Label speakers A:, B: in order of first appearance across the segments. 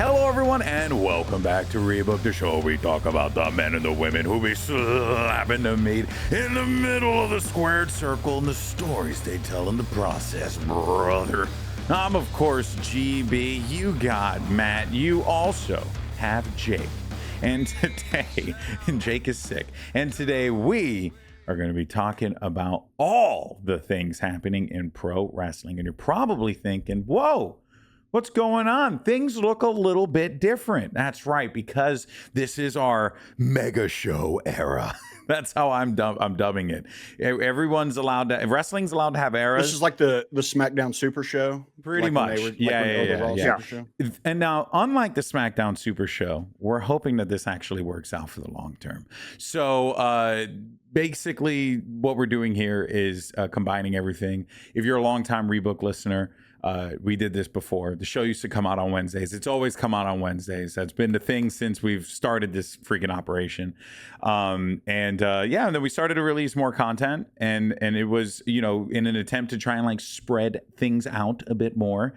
A: Hello, everyone, and welcome back to Rebook, the show where we talk about the men and the women who be slapping the meat in the middle of the squared circle and the stories they tell in the process, brother. I'm, of course, GB. You got Matt. You also have Jake. And today, Jake is sick. And today we are going to be talking about all the things happening in pro wrestling. And you're probably thinking, whoa, what's going on? Things look a little bit different. That's right, because this is our mega show era. That's how I'm dubbing it. Everyone's allowed to, wrestling's allowed to have eras.
B: This is like the SmackDown Super Show.
A: Pretty much. Yeah. And now, unlike the SmackDown Super Show, we're hoping that this actually works out for the long term. So basically what we're doing here is combining everything. If you're a longtime Rebook listener, we did this before. The show used to come out on Wednesdays. It's always come out on Wednesdays. That's been the thing since we've started this freaking operation. And then we started to release more content, and it was, in an attempt to try and like spread things out a bit more.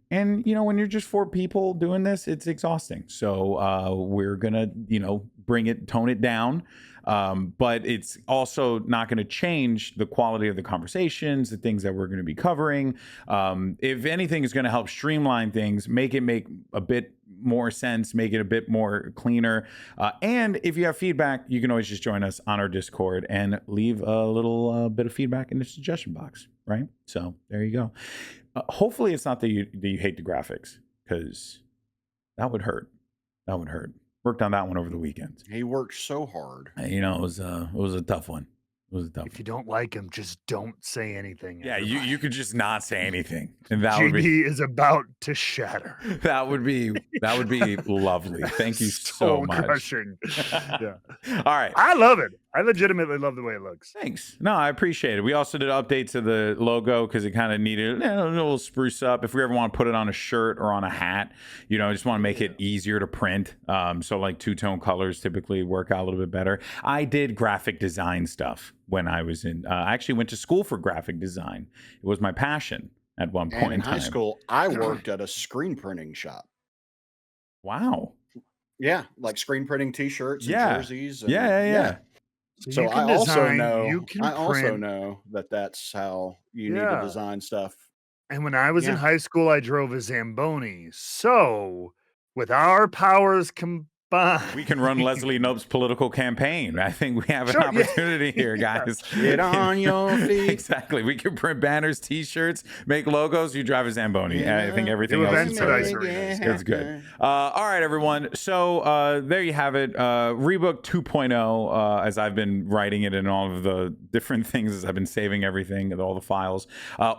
A: And, when you're just 4 people doing this, it's exhausting. So we're going to, tone it down. But it's also not going to change the quality of the conversations, the things that we're going to be covering. If anything is going to help streamline things, make a bit more sense, make it a bit more cleaner. And if you have feedback, you can always just join us on our Discord and leave a little bit of feedback in the suggestion box, right? So there you go. Hopefully it's not that you hate the graphics, because that would hurt. Worked on that one over the weekend.
B: He worked so hard.
A: It was a tough one.
C: If you don't like him, just don't say anything.
A: Yeah, you could just not say anything, and that
C: GB
A: would be
C: is about to shatter.
A: That would be lovely. Thank you so much.
C: Crushing. Yeah.
A: All right.
C: I love it. I legitimately love the way it looks.
A: Thanks. No, I appreciate it. We also did an update to the logo because it kind of needed a little spruce up. If we ever want to put it on a shirt or on a hat, I just want to make it easier to print. So like 2-tone colors typically work out a little bit better. I did graphic design stuff when I was I actually went to school for graphic design. It was my passion at one point in time.
B: In high school, I worked at a screen printing shop.
A: Wow.
B: Yeah, like screen printing T-shirts and jerseys. And,
A: yeah.
B: So I also know that that's how you need to design stuff.
C: And when I was in high school, I drove a Zamboni. So with our powers combined,
A: we can run Leslie Knope's political campaign. I think we have an opportunity here, guys.
B: Get on your feet.
A: Exactly. We can print banners, T-shirts, make logos. You drive a Zamboni. I think everything else is good. All right, everyone. So there you have it. Rebook 2.0, as I've been writing it in all of the different things, as I've been saving everything, all the files,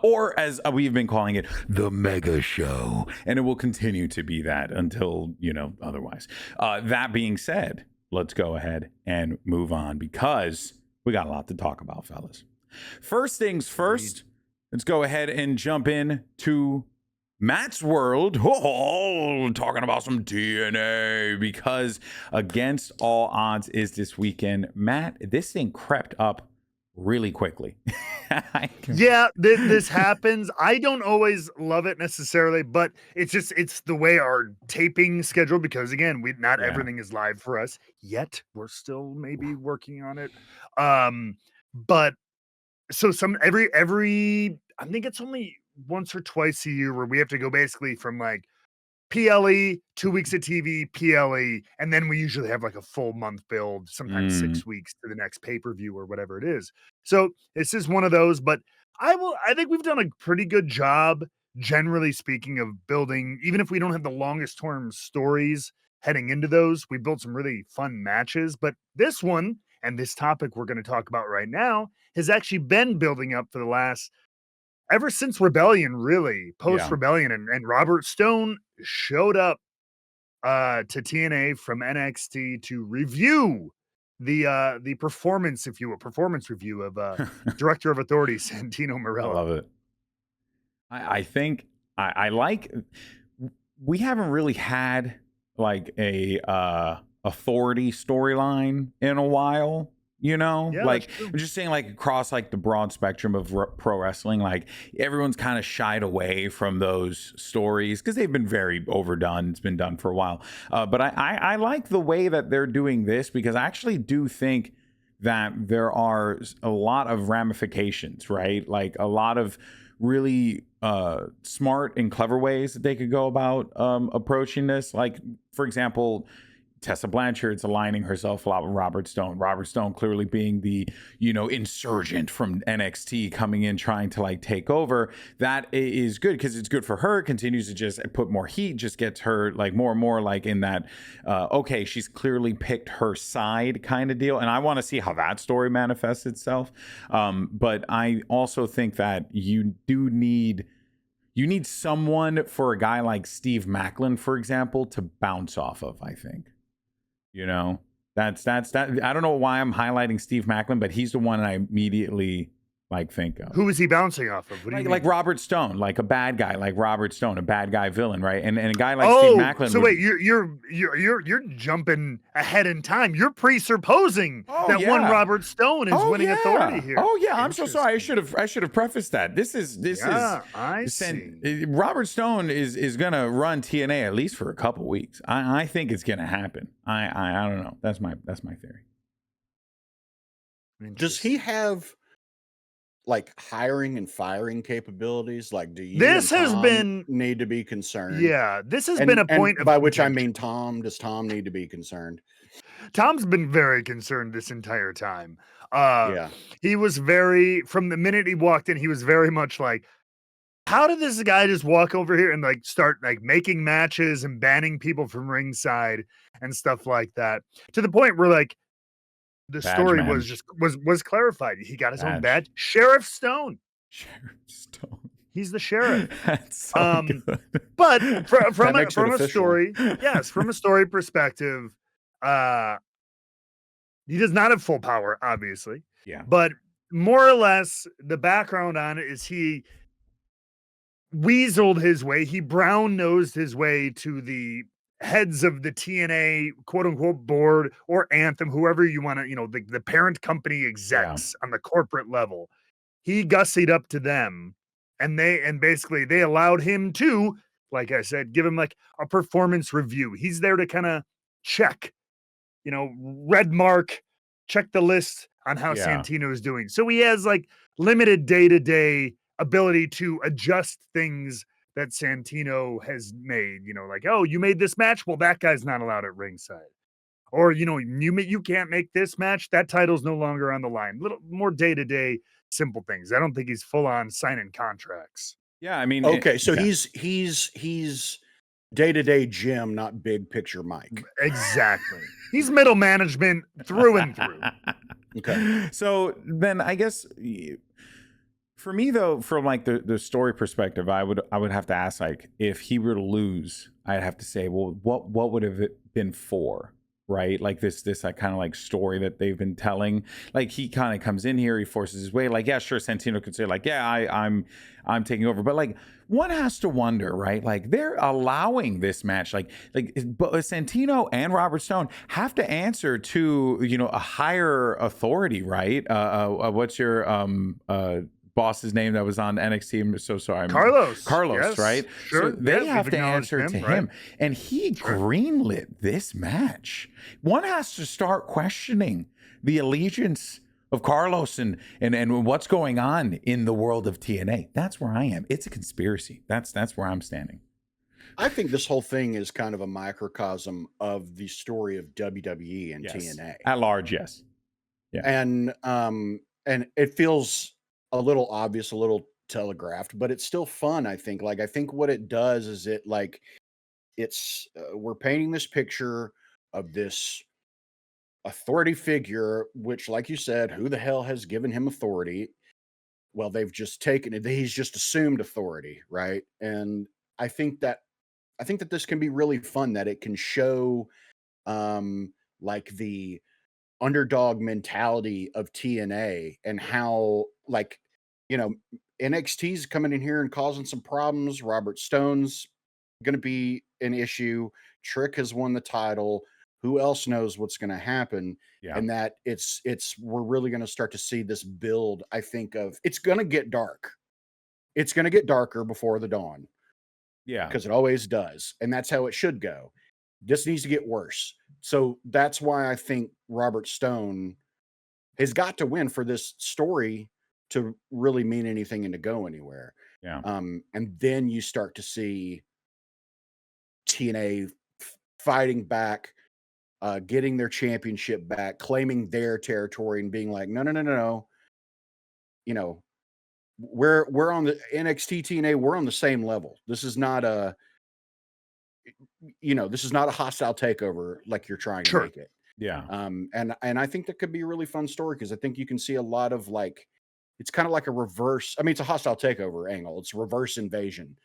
A: or as we've been calling it, the Mega Show. And it will continue to be that until, otherwise. That being said, let's go ahead and move on, because we got a lot to talk about, fellas. First things first, let's go ahead and jump in to Matt's world. Talking about some TNA, because against all odds is this weekend. Matt, this thing crept up really quickly.
C: This happens. I don't always love it necessarily, but it's the way our taping schedule, because again, not everything is live for us yet. We're still maybe working on it. But so every I think it's only once or twice a year where we have to go basically from like PLE, 2 weeks of TV, PLE, and then we usually have like a full month build, sometimes 6 weeks to the next pay-per-view or whatever it is. So this is one of those, but I think we've done a pretty good job, generally speaking, of building, even if we don't have the longest term stories heading into those, we built some really fun matches. But this one, and this topic we're going to talk about right now, has actually been building up for the last, ever since Rebellion, really, post-Rebellion, and Robert Stone showed up to TNA from NXT to review the performance review of Director of Authority Santino Marella.
A: I love it. I think I like. We haven't really had like a authority storyline in a while. You know,
C: Yeah,
A: like I'm just saying, like across like the broad spectrum of pro wrestling, like everyone's kind of shied away from those stories because they've been very overdone. It's been done for a while. But I like the way that they're doing this because I actually do think that there are a lot of ramifications, right? Like a lot of really smart and clever ways that they could go about approaching this. Like, for example, Tessa Blanchard's aligning herself a lot with Robert Stone. Robert Stone clearly being the, insurgent from NXT coming in trying to like take over. That is good because it's good for her. It continues to just put more heat, just gets her like more and more like in that, okay, she's clearly picked her side kind of deal. And I want to see how that story manifests itself. But I also think that you need someone for a guy like Steve Macklin, for example, to bounce off of, I think. That's that. I don't know why I'm highlighting Steve Macklin, but he's the one I immediately think of.
C: Who is he bouncing off of?
A: Like Robert Stone, like a bad guy, like Robert Stone, a bad guy villain, right? And a guy like Steve Macklin.
C: So wait, you're jumping ahead in time. You're presupposing that one Robert Stone is winning authority here.
A: Oh yeah, I'm so sorry. I should have prefaced that. This is.
C: I see.
A: Robert Stone is gonna run TNA at least for a couple weeks. I think it's gonna happen. I don't know. That's my theory.
B: Does he have like hiring and firing capabilities? Like, do you need to be concerned?
C: Yeah, this has been a point of
B: by which I mean Tom. Does Tom need to be concerned?
C: Tom's been very concerned this entire time. He was from the minute he walked in, he was very much like, how did this guy just walk over here and like start like making matches and banning people from ringside and stuff like that, to the point where like the story was clarified. He got his own badge. Sheriff Stone. He's the sheriff.
A: That's so good.
C: But from a story, from a story perspective, he does not have full power, obviously.
A: Yeah.
C: But more or less, the background on it is he weaseled his way. He brown-nosed his way to the heads of the TNA quote-unquote board or Anthem, whoever you want to, the parent company execs on the corporate level. He gussied up to them, and basically they allowed him to, like I said, give him like a performance review. He's there to kind of check, red mark, check the list on how Santino is doing. So he has like limited day-to-day ability to adjust things that Santino has made, like, oh, you made this match? Well, that guy's not allowed at ringside. Or, you can't make this match. That title's no longer on the line. Little more day-to-day simple things. I don't think he's full on signing contracts.
A: Yeah, I mean,
B: okay, so he's day-to-day Jim, not big picture Mike.
C: Exactly. He's middle management through and through.
B: Okay.
A: So then I guess for me though, from like the story perspective, I would have to ask, like, if he were to lose, I'd have to say, well, what would have it been for? Right? Like this like kind of like story that they've been telling. Like he kind of comes in here, he forces his way. Like, yeah, sure, Santino could say like, yeah, I'm taking over. But like one has to wonder, right? Like they're allowing this match. Like but Santino and Robert Stone have to answer to, a higher authority, right? What's your boss's name that was on NXT? I'm so sorry.
C: Carlos,
A: yes, right?
C: Sure.
A: So they have to answer to him. And he greenlit this match. One has to start questioning the allegiance of Carlos and what's going on in the world of TNA. That's where I am. It's a conspiracy. That's where I'm standing.
B: I think this whole thing is kind of a microcosm of the story of WWE and TNA.
A: At large, yes.
B: Yeah. And it feels a little obvious, a little telegraphed, but it's still fun, I think. Like, I think what it does is we're painting this picture of this authority figure, which, like you said, who the hell has given him authority? Well, they've just taken it. He's just assumed authority, right? And I think that this can be really fun, that it can show like the underdog mentality of TNA and how, like, NXT's coming in here and causing some problems. Robert Stone's going to be an issue. Trick has won the title. Who else knows what's going to happen?
A: Yeah.
B: And that we're really going to start to see this build. I think it's going to get dark. It's going to get darker before the dawn.
A: Yeah.
B: Because it always does. And that's how it should go. This needs to get worse. So that's why I think Robert Stone has got to win for this story to really mean anything and to go anywhere.
A: Yeah.
B: And then you start to see TNA fighting back, getting their championship back, claiming their territory, and being like, no. You know, we're on the NXT TNA. We're on the same level. This is not a, this is not a hostile takeover like you're trying to make it.
A: Yeah.
B: And I think that could be a really fun story because I think you can see a lot of like, it's kind of like a reverse. I mean, it's a hostile takeover angle. It's reverse invasion,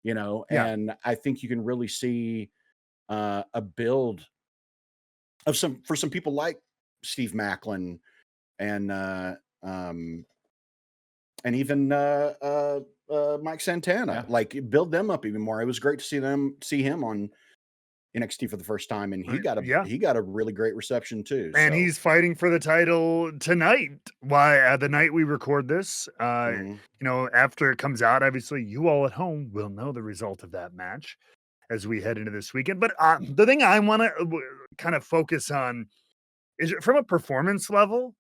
B: and I think you can really see a build of for some people like Steve Macklin and even Mike Santana, like build them up even more. It was great to see him on NXT for the first time, and he got a really great reception too.
C: And he's fighting for the title tonight. Why the night we record this, after it comes out, obviously you all at home will know the result of that match as we head into this weekend. But the thing I want to kind of focus on is from a performance level.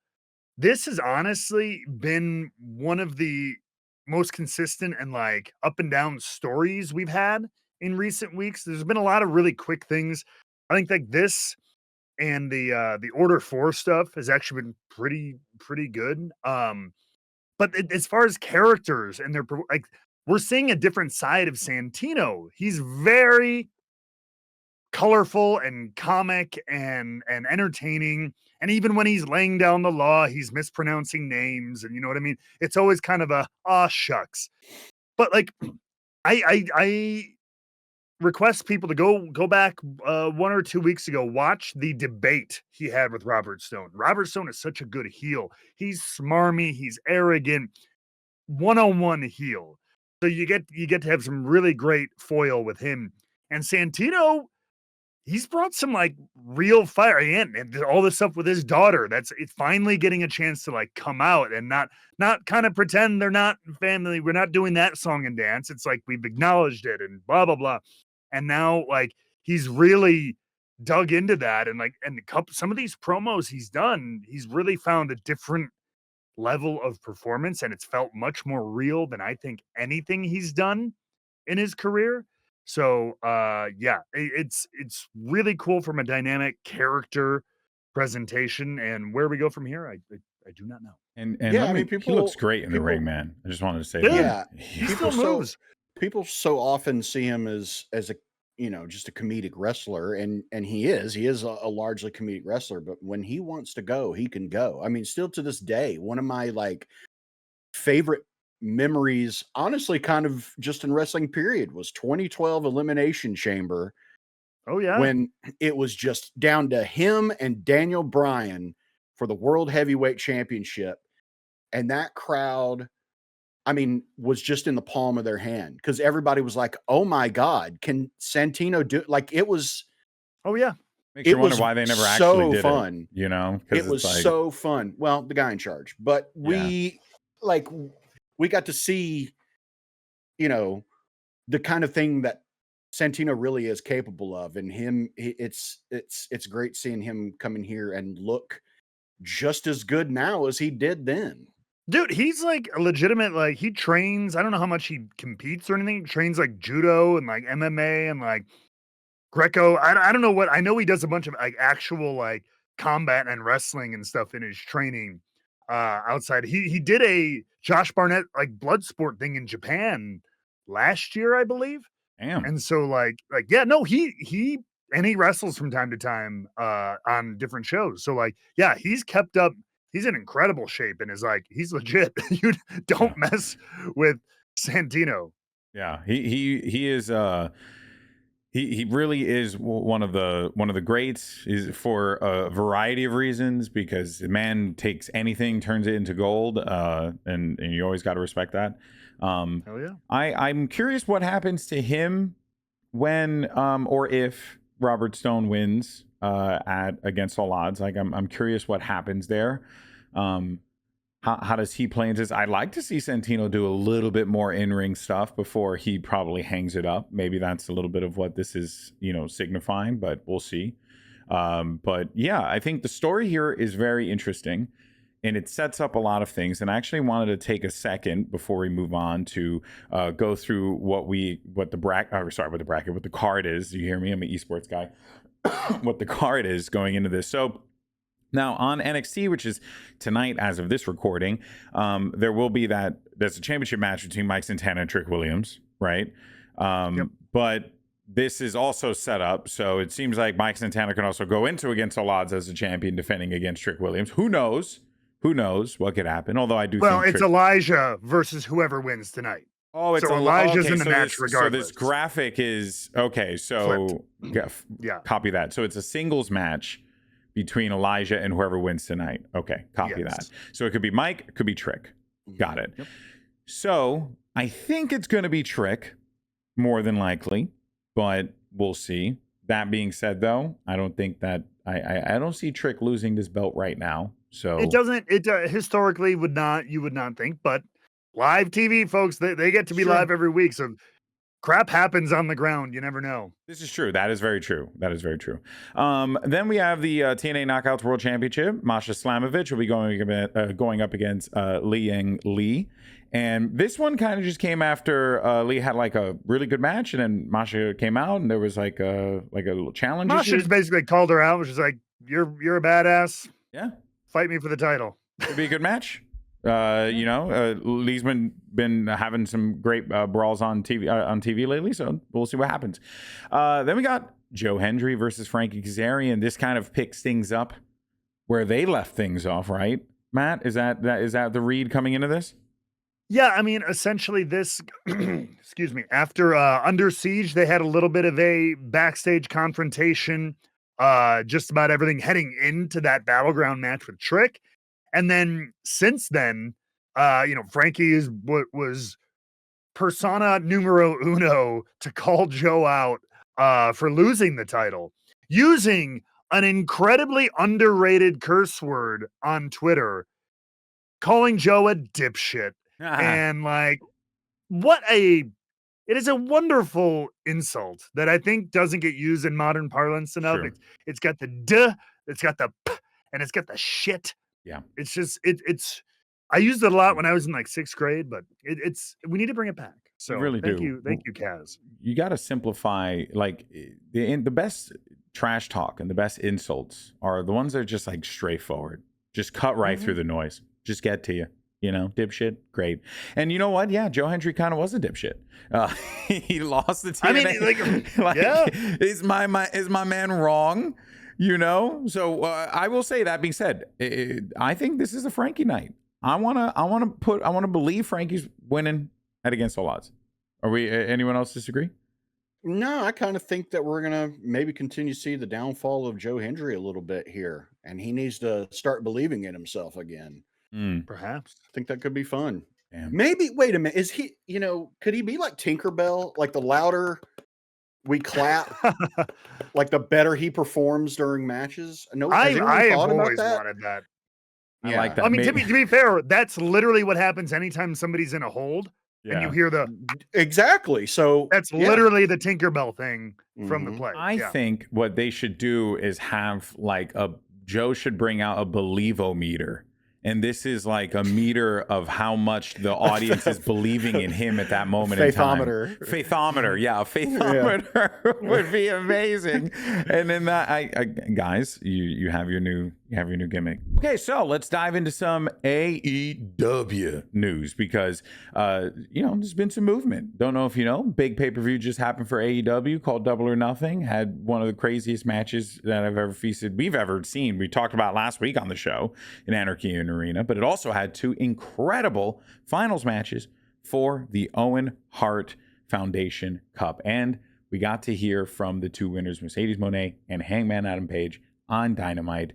C: This has honestly been one of the most consistent and like up and down stories we've had in recent weeks. There's been a lot of really quick things. I think like this and the Order 4 stuff has actually been pretty good. But as far as characters and their like, we're seeing a different side of Santino. He's very colorful and comic and entertaining. And even when he's laying down the law, he's mispronouncing names, and you know what I mean? It's always kind of a shucks. But like I request people to go back 1 or 2 weeks ago, watch the debate he had with Robert Stone. Robert Stone is such a good heel. He's smarmy, he's arrogant, 101 heel. So you get to have some really great foil with him. And Santino, he's brought some like real fire and all this stuff with his daughter. It's finally getting a chance to like come out and not kind of pretend they're not family. We're not doing that song and dance. It's like we've acknowledged it and blah, blah, blah. And now like he's really dug into that. And like, and some of these promos he's done, he's really found a different level of performance, and it's felt much more real than I think anything he's done in his career. So it's really cool from a dynamic character presentation, and where we go from here, I do not know.
A: And he looks great in the ring, man. I just wanted to say that.
B: Yeah,
C: he still moves.
B: People so often see him as a just a comedic wrestler, and he is a largely comedic wrestler, but when he wants to go, he can go. I mean, still to this day, one of my like favorite memories, honestly, kind of just in wrestling period, was 2012 Elimination Chamber.
C: Oh yeah,
B: when it was just down to him and Daniel Bryan for the World Heavyweight Championship, and that crowd, I mean, was just in the palm of their hand because everybody was like, "Oh my God, can Santino do?" Like it was.
C: Oh yeah,
A: makes you wonder why they never actually did
B: fun.
A: It.
B: It was like... so fun. Well, the guy in charge, but we got to see, the kind of thing that Santino really is capable of, and it's great seeing him come in here and look just as good now as he did then.
C: Dude, he's like a legitimate, like he trains. I don't know how much he competes or anything. He trains like judo and like MMA and like Greco. I don't know what. I know he does a bunch of like actual like combat and wrestling and stuff in his training outside. He did a Josh Barnett like blood sport thing in Japan last year, I believe.
A: Damn.
C: And so he wrestles from time to time on different shows. So like, yeah, he's kept up. He's in incredible shape and is like, he's legit. You don't mess with Santino.
A: Yeah, he is. He really is one of the greats. Is for a variety of reasons, because the man takes anything, turns it into gold, and you always got to respect that.
C: Hell yeah.
A: I'm curious what happens to him when or if Robert Stone wins at Against All Odds. Like I'm curious what happens there. How does he play into this? I'd like to see Santino do a little bit more in-ring stuff before he probably hangs it up. Maybe that's a little bit of what this is, signifying, but we'll see. But yeah, I think the story here is very interesting, and it sets up a lot of things. And I actually wanted to take a second before we move on to go through what the card is. You hear me? I'm an esports guy. What the card is going into this. So now on NXT, which is tonight as of this recording, there will be there's a championship match between Mike Santana and Trick Williams, right?
C: Yep.
A: But this is also set up, so it seems like Mike Santana can also go into Against All Odds as a champion defending against Trick Williams. Who knows? Who knows what could happen? Although I do think
C: it's Elijah versus whoever wins tonight.
A: Oh, it's
C: Elijah's in the match regardless.
A: So this graphic is okay. So
C: yeah,
A: copy that. So it's a singles match between Elijah and whoever wins tonight. Okay, copy that. So it could be Mike, it could be Trick. Got it.
C: Yep.
A: So I think it's going to be Trick, more than likely, but we'll see. That being said, though, I don't think that I don't see Trick losing this belt right now. So
C: it doesn't. It historically you would not think, but live TV folks, they get to be live every week, so crap happens on the ground. You never know.
A: This is true. That is very true. Then we have the TNA Knockouts World Championship. Masha Slamovich will be going up against Li Yang Lee. And this one kind of just came after Lee had like a really good match, and then Masha came out, and there was like a little challenge.
C: Masha just basically called her out, which is like, "You're a badass.
A: Yeah,
C: fight me for the title."
A: It'd be a good match. Lee's been having some great brawls on TV lately, so we'll see what happens. Then we got Joe Hendry versus Frankie Kazarian. This kind of picks things up where they left things off, right? Matt, is that the read coming into this?
C: Yeah, I mean, essentially this, excuse me, after Under Siege, they had a little bit of a backstage confrontation, just about everything heading into that battleground match with Trick. And then since then, Frankie was persona numero uno to call Joe out for losing the title, using an incredibly underrated curse word on Twitter, calling Joe a dipshit. And like, it is a wonderful insult that I think doesn't get used in modern parlance enough.
A: Sure.
C: It's got the duh, it's got the p, and it's got the shit.
A: Yeah.
C: It's just, I used it a lot when I was in like 6th grade, but we need to bring it back. So
A: really
C: thank you, Kaz.
A: You got to simplify, like the best trash talk and the best insults are the ones that are just like straightforward, just cut right through the noise, just get to you. Dipshit, great. And you know what? Yeah, Joe Hendry kind of was a dipshit. He lost the TNA.
C: Yeah.
A: Is my man wrong? So I will say, that being said, I think this is a Frankie night. I want to believe Frankie's winning at Against All Odds. Are we? Anyone else disagree?
B: No, I kind of think that we're gonna maybe continue to see the downfall of Joe Hendry a little bit here, and he needs to start believing in himself again.
C: Perhaps.
B: I think that could be fun.
A: Damn.
B: Maybe. Wait a minute. Is he? Could he be like Tinkerbell? Like the louder we clap, like the better he performs during matches. No,
C: I have always wanted that.
A: I like that.
C: I mean, to be fair, that's literally what happens anytime somebody's in a hold and you hear
B: exactly. So
C: that's literally the Tinkerbell thing from the play.
A: I think what they should do is have like Joe should bring out a Believo-meter. And this is like a meter of how much the audience is believing in him at that moment in time. Faithometer. Yeah, a faithometer would be amazing. And then that, guys, you have your new gimmick. Okay, so let's dive into some AEW news because there's been some movement. Don't know if you know, big pay-per-view just happened for AEW called Double or Nothing. Had one of the craziest matches that we've ever seen. We talked about last week on the show in Anarchy and Arena, but it also had 2 incredible finals matches for the Owen Hart Foundation Cup. And we got to hear from the 2 winners, Mercedes Moné and Hangman Adam Page, on Dynamite.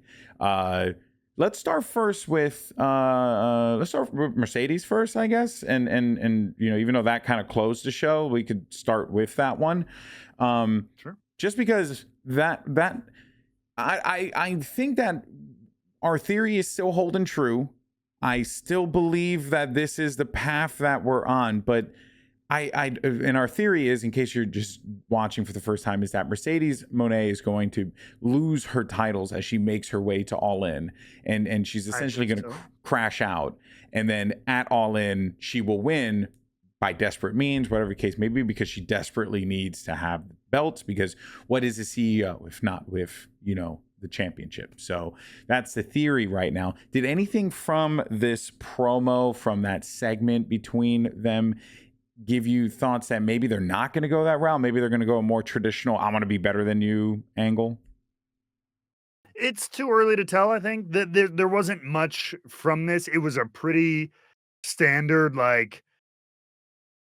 A: Let's start first with Mercedes first, I guess. And even though that kind of closed the show, we could start with that one.
C: Sure.
A: Just because that I think that our theory is still holding true. I still believe that this is the path that we're on, but and our theory is, in case you're just watching for the first time, is that Mercedes Moné is going to lose her titles as she makes her way to All In, and she's essentially going to crash out, and then at All In she will win by desperate means, whatever the case may be, because she desperately needs to have belts, because what is a CEO if not with, the championship? So that's the theory right now. Did anything from this promo, from that segment between them, give you thoughts that maybe they're not going to go that route? Maybe they're going to go a more traditional, I want to be better than you angle?
C: It's too early to tell. I think that there wasn't much from this. It was a pretty standard, like,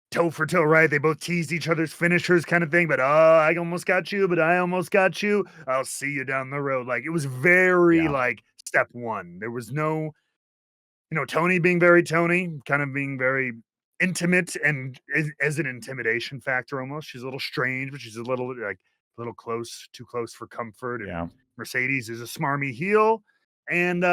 C: toe for toe, right? They both teased each other's finishers kind of thing, but I almost got you, but I almost got you. I'll see you down the road. Like, it was very like step one. There was no, Tony being very Tony, kind of being very intimate and as an intimidation factor almost. She's a little strange, but she's a little close, too close for comfort. And Mercedes is a smarmy heel. And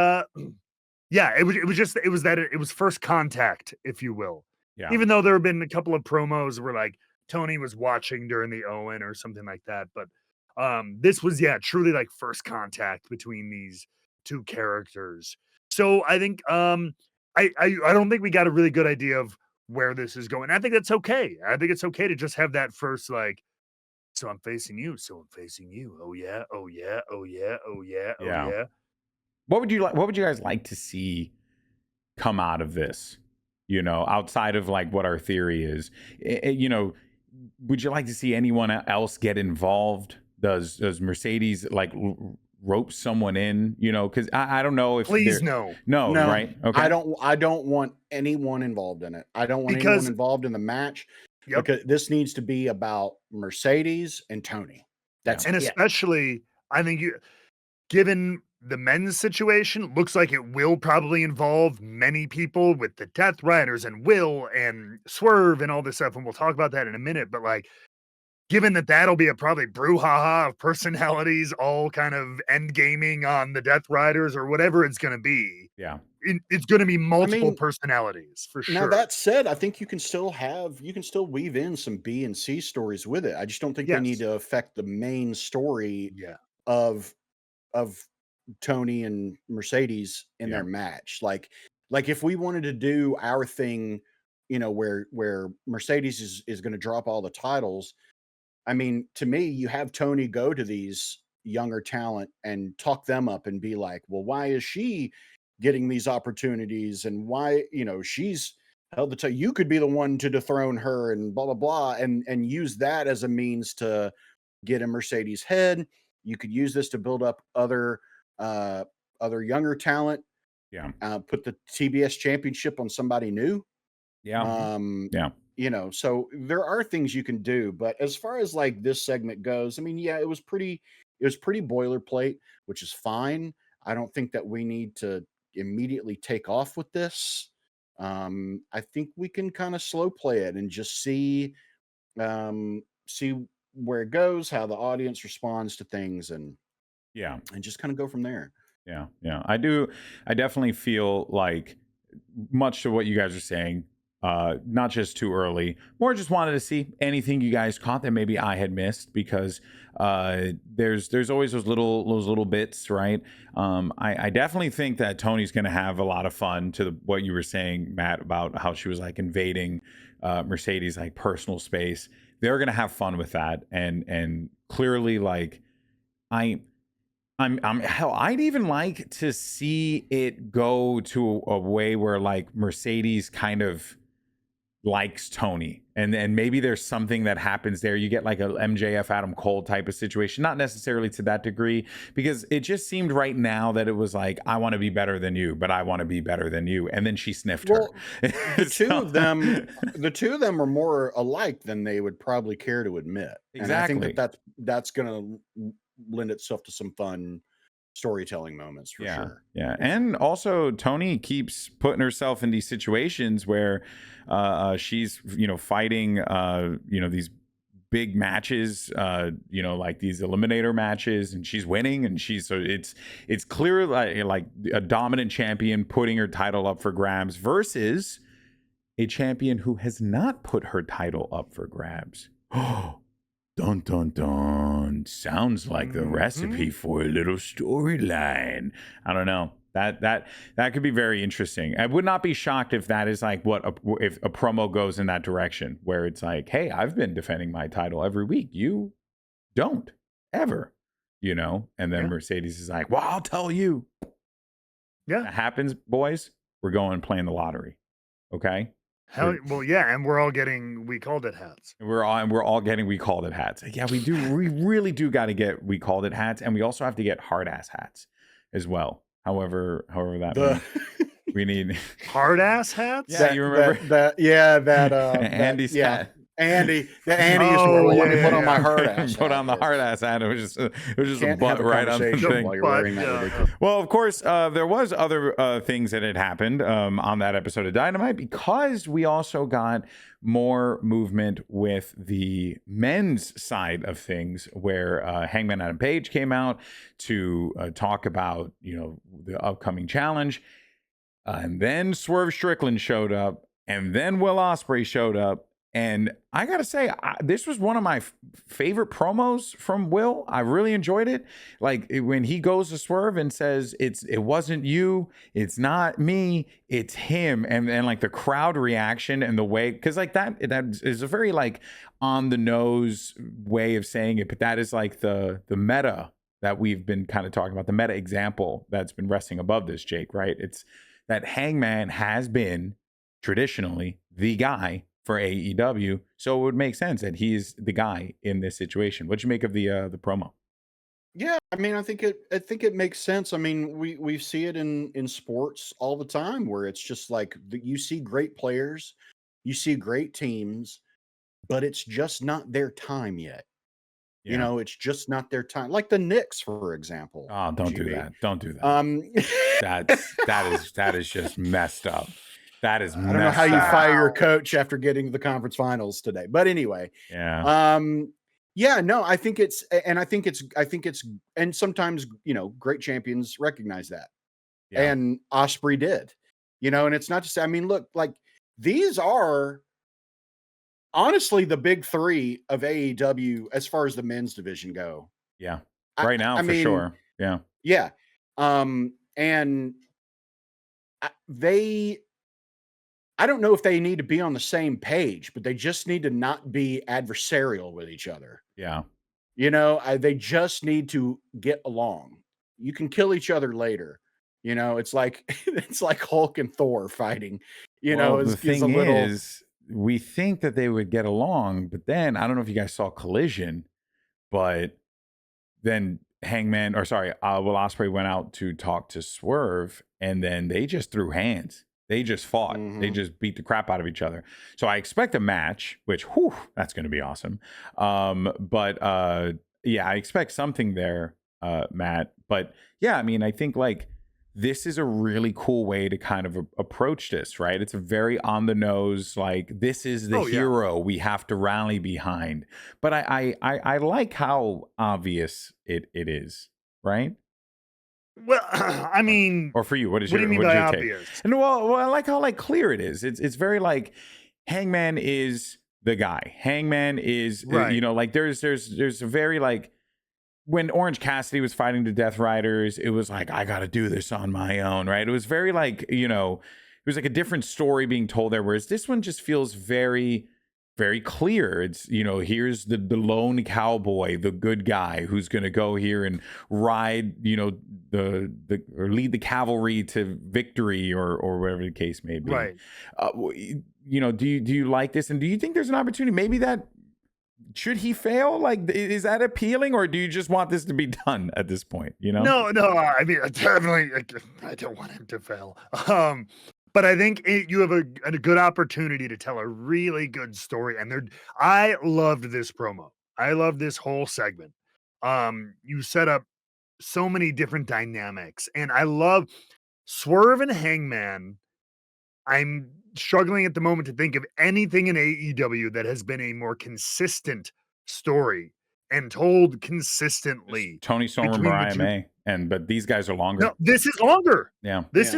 C: it was first contact, if you will. Yeah. Even though there have been a couple of promos where like Tony was watching during the Owen or something like that. But this was, truly like first contact between these two characters. So I think I don't think we got a really good idea of where this is going. I think that's okay. I think it's okay to just have that first, like, so I'm facing you. So I'm facing you. Oh yeah. Oh yeah. Oh yeah. Oh yeah. Oh yeah.
A: What would you guys like to see come out of this? Outside of like what our theory is, would you like to see anyone else get involved? Does Mercedes like rope someone in? Because I don't know if no, right? Okay.
B: I don't want anyone involved in it. I don't want anyone involved in the match. Because this needs to be about Mercedes and Tony.
C: Especially, I think given the men's situation, looks like it will probably involve many people with the Death Riders and Will and Swerve and all this stuff. And we'll talk about that in a minute. But like, given that that'll be a probably brouhaha of personalities, all kind of end gaming on the Death Riders or whatever it's going to be.
A: Yeah.
C: It's going to be multiple personalities for sure.
B: Now that said, I think you can still weave in some B and C stories with it. I just don't think they need to affect the main story of Tony and Mercedes in their match. Like if we wanted to do our thing, where Mercedes is going to drop all the titles. I mean, to me, you have Tony go to these younger talent and talk them up and be like, well, why is she getting these opportunities, and why, she's held the you could be the one to dethrone her, and blah, blah, blah, and use that as a means to get in Mercedes' head. You could use this to build up other younger talent.
A: Yeah.
B: Put the TBS championship on somebody new.
A: Yeah.
B: So there are things you can do, but as far as like this segment goes, I mean, it was pretty boilerplate, which is fine. I don't think that we need to immediately take off with this. I think we can kind of slow play it and just see where it goes, how the audience responds to things, and just kind of go from there.
A: Yeah. I definitely feel like, much to what you guys are saying, not just too early, more just wanted to see anything you guys caught that maybe I had missed, because there's always those little bits, right? I definitely think that Tony's going to have a lot of fun, to what you were saying, Matt, about how she was like invading Mercedes' like personal space. They're going to have fun with that, and clearly, like, I'm hell, I'd even like to see it go to a way where like Mercedes kind of likes Tony, and maybe there's something that happens there. You get like a MJF Adam Cole type of situation, not necessarily to that degree, because it just seemed right now that it was like, I want to be better than you, but I want to be better than you, and then she sniffed her.
B: The two of them are more alike than they would probably care to admit.
A: Exactly.
B: And I think that's going to lend itself to some fun storytelling moments for sure.
A: Yeah. And also Tony keeps putting herself in these situations where she's, fighting, these big matches, like these eliminator matches, and she's winning, and it's clear like a dominant champion putting her title up for grabs versus a champion who has not put her title up for grabs. Oh, dun dun dun! Sounds like the recipe for a little storyline. I don't know. That could be very interesting. I would not be shocked if that is like if a promo goes in that direction, where it's like, hey, I've been defending my title every week. You don't ever, and then Mercedes is like, well, I'll tell you.
C: Yeah,
A: that happens, boys. We're going playing the lottery. Okay.
C: And we're all getting We Called It hats.
A: We're all getting We Called It hats. Yeah, we do. We really do got to get We Called It hats, and we also have to get hard ass hats as well. However that we need
C: hard ass hats.
A: Yeah, you remember
B: that
A: Andy's hat.
B: Andy used to wear one to put on my hard ass.
A: Put on the hard ass hat. It was just a butt right on the thing.
B: While you're wearing that.
A: Well, of course, there was other things that had happened on that episode of Dynamite, because we also got more movement with the men's side of things, where Hangman Adam Page came out to talk about the upcoming challenge, and then Swerve Strickland showed up, and then Will Ospreay showed up. And I got to say, this was one of my favorite promos from Will. I really enjoyed it. Like when he goes to Swerve and says, it wasn't you, it's not me, it's him. And like the crowd reaction and the way, because like that is a very like on the nose way of saying it. But that is like the meta that we've been kind of talking about, the meta example that's been resting above this, Jake, right? It's that Hangman has been traditionally the guy for AEW, so it would make sense that he's the guy in this situation. What'd you make of the promo?
B: Yeah, I mean, I think it makes sense. I mean, we see it in sports all the time, where it's just like you see great players, you see great teams, but it's just not their time yet. Yeah. It's just not their time. Like the Knicks, for example.
A: Oh, don't do that. Don't do that. That is just messed up. That is.
B: I don't know how you fire your coach after getting the conference finals today, but anyway.
A: Yeah.
B: No, I think it's, and sometimes great champions recognize that, and Ospreay did, and it's not to say. I mean, look, like these are honestly the big three of AEW as far as the men's division go.
A: Yeah, right now for sure. Yeah,
B: yeah, and I don't know if they need to be on the same page, but they just need to not be adversarial with each other.
A: Yeah.
B: They just need to get along. You can kill each other later. It's like Hulk and Thor fighting.
A: The thing is, we think that they would get along, but then I don't know if you guys saw Collision, but then Will Ospreay went out to talk to Swerve, and then they just threw hands. They just fought. Mm-hmm. They just beat the crap out of each other. So I expect a match, which, that's going to be awesome. I expect something there, Matt. But yeah, I mean, I think like this is a really cool way to kind of approach this, right? It's a very on the nose, like this is the hero we have to rally behind. But I like how obvious it is, right?
C: Well, I mean,
A: or for you, what do you mean
C: by obvious?
A: And well, I like how like clear it is. It's very like Hangman is the guy. Hangman is
C: right.
A: Like there's a very like when Orange Cassidy was fighting the Death Riders, it was like I got to do this on my own, right? It was very like it was like a different story being told there, whereas this one just feels very, very clear. It's, here's the lone cowboy, the good guy who's going to go here and ride, or lead the cavalry to victory or whatever the case may be.
C: Right.
A: Do you like this? And do you think there's an opportunity maybe that should he fail? Like, is that appealing, or do you just want this to be done at this point?
C: No. I mean, definitely, I don't want him to fail. But I think you have a good opportunity to tell a really good story. And I loved this promo. I love this whole segment. You set up so many different dynamics. And I love Swerve and Hangman. I'm struggling at the moment to think of anything in AEW that has been a more consistent story and told consistently.
A: Tony Storm and Mariah May, but these guys are longer.
C: No, this is longer.
A: Yeah,
C: this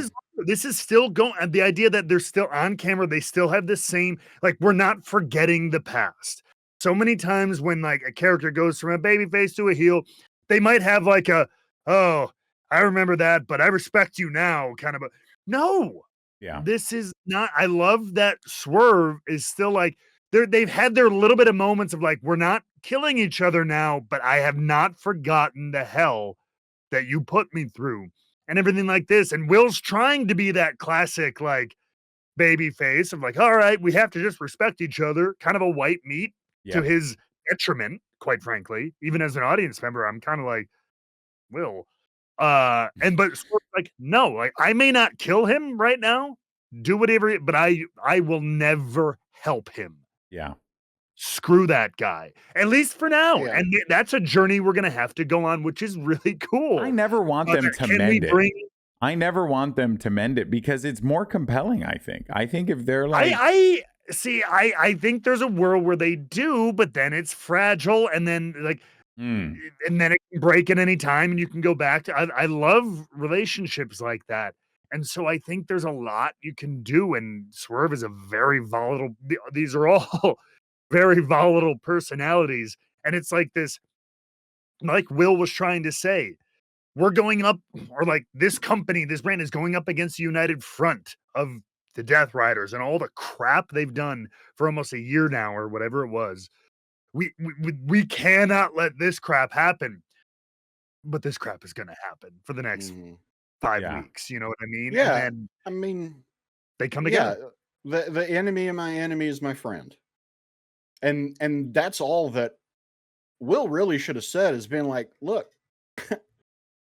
C: is still going. And the idea that they're still on camera, they still have the same, like, we're not forgetting the past. So many times when like a character goes from a babyface to a heel, they might have like oh, I remember that, but I respect you now kind of no.
A: Yeah.
C: This is not, I love that Swerve is still like, they've had their little bit of moments of like, we're not killing each other now, but I have not forgotten the hell that you put me through and everything like this. And Will's trying to be that classic, like, baby face of like, all right, we have to just respect each other, kind of a white meat to his detriment, quite frankly. Even as an audience member, I'm kind of like, Will. But like, no, like, I may not kill him right now, do whatever, but I will never help him.
A: Yeah.
C: Screw that guy, at least for now.
B: Yeah.
C: And that's a journey we're going to have to go on, which is really cool.
A: I never want them to mend it. I never want them to mend it because it's more compelling, I think. I think if they're like...
C: I think there's a world where they do, but then it's fragile, and then like... and then it can break at any time, and you can go back to... I love relationships like that. And so I think there's a lot you can do, and Swerve is a very volatile... These are all... very volatile personalities, and it's like this, like Will was trying to say, we're going up, or like this company, this brand is going up against the united front of the Death Riders and all the crap they've done for almost a year now, or whatever it was. We cannot let this crap happen, but this crap is going to happen for the next 5 weeks. You know what I mean?
B: Yeah.
C: And then
B: I mean,
C: they come together.
B: The enemy of my enemy is my friend. And that's all that Will really should have said, is been like, look,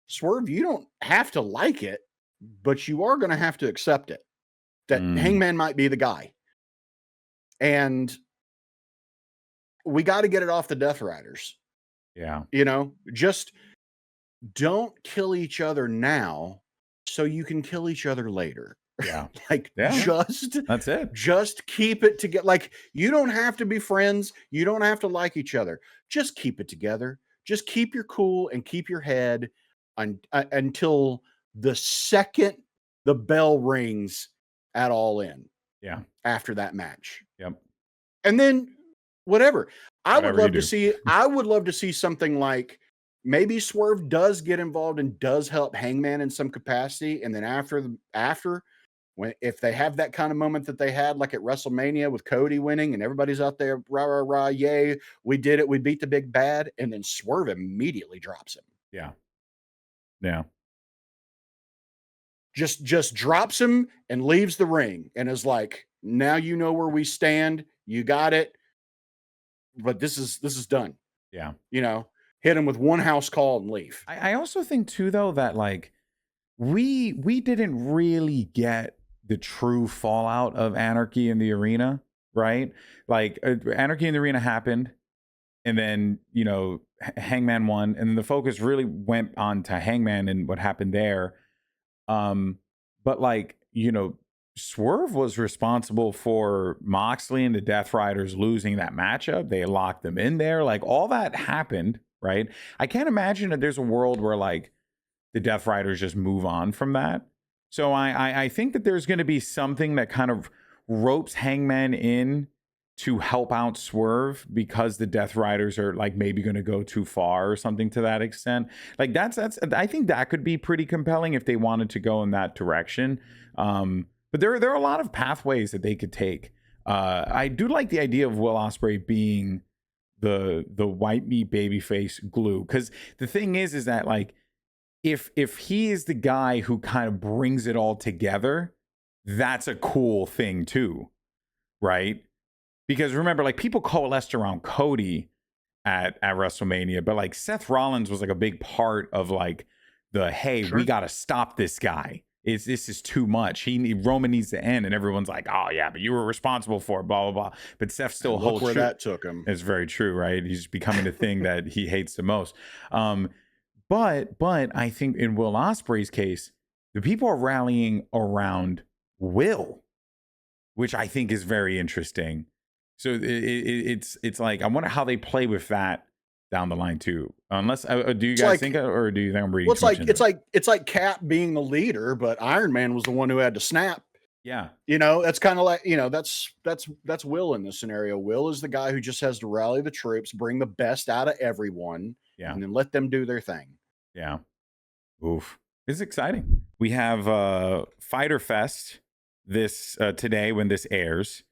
B: Swerve, you don't have to like it, but you are going to have to accept it, that Hangman might be the guy. And we got to get it off the Death Riders.
A: Yeah.
B: You know, just don't kill each other now so you can kill each other later.
A: Yeah.
B: That's it. Just keep it together. Like, you don't have to be friends. You don't have to like each other. Just keep it together. Just keep your cool and keep your head until the second the bell rings at All In.
A: Yeah.
B: After that match.
A: Yep.
B: And then whatever. I would love to see something like, maybe Swerve does get involved and does help Hangman in some capacity. And then after if they have that kind of moment that they had, like at WrestleMania with Cody winning and everybody's out there, rah, rah, rah, yay, we did it, we beat the big bad, and then Swerve immediately drops him.
A: Yeah. Yeah.
B: Just drops him and leaves the ring and is like, now you know where we stand. You got it. But this is done.
A: Yeah.
B: You know, hit him with one house call and leave.
A: I also think too, though, that like we didn't really get the true fallout of Anarchy in the Arena, right? Like Anarchy in the Arena happened, and then, you know, Hangman won, and then the focus really went on to Hangman and what happened there. But like, you know, Swerve was responsible for Moxley and the Death Riders losing that matchup. They locked them in there. Like, all that happened, right? I can't imagine that there's a world where like the Death Riders just move on from that. So I think that there's going to be something that kind of ropes Hangman in to help out Swerve, because the Death Riders are like maybe going to go too far or something to that extent. Like that's I think that could be pretty compelling if they wanted to go in that direction. But there are a lot of pathways that they could take. I do like the idea of Will Ospreay being the white meat babyface glue, because the thing is that like if he is the guy who kind of brings it all together, that's a cool thing too, right? Because remember, like, people coalesced around Cody at WrestleMania, but like Seth Rollins was like a big part of like we got to stop this guy. This is too much. Roman needs to end, and everyone's like, oh yeah, but you were responsible for it, blah blah blah. But Seth still holds
B: where
A: true.
B: That took him.
A: It's very true, right? He's becoming the thing that he hates the most. But I think in Will Ospreay's case, the people are rallying around Will, which I think is very interesting. So it's like I wonder how they play with that down the line too. Unless do you guys think, or do you think I'm reading?
B: Well, it's like Cap being the leader, but Iron Man was the one who had to snap.
A: Yeah,
B: that's kind of like that's Will in this scenario. Will is the guy who just has to rally the troops, bring the best out of everyone, and then let them do their thing.
A: Yeah. Oof. It's exciting. We have Fyter Fest this today when this airs.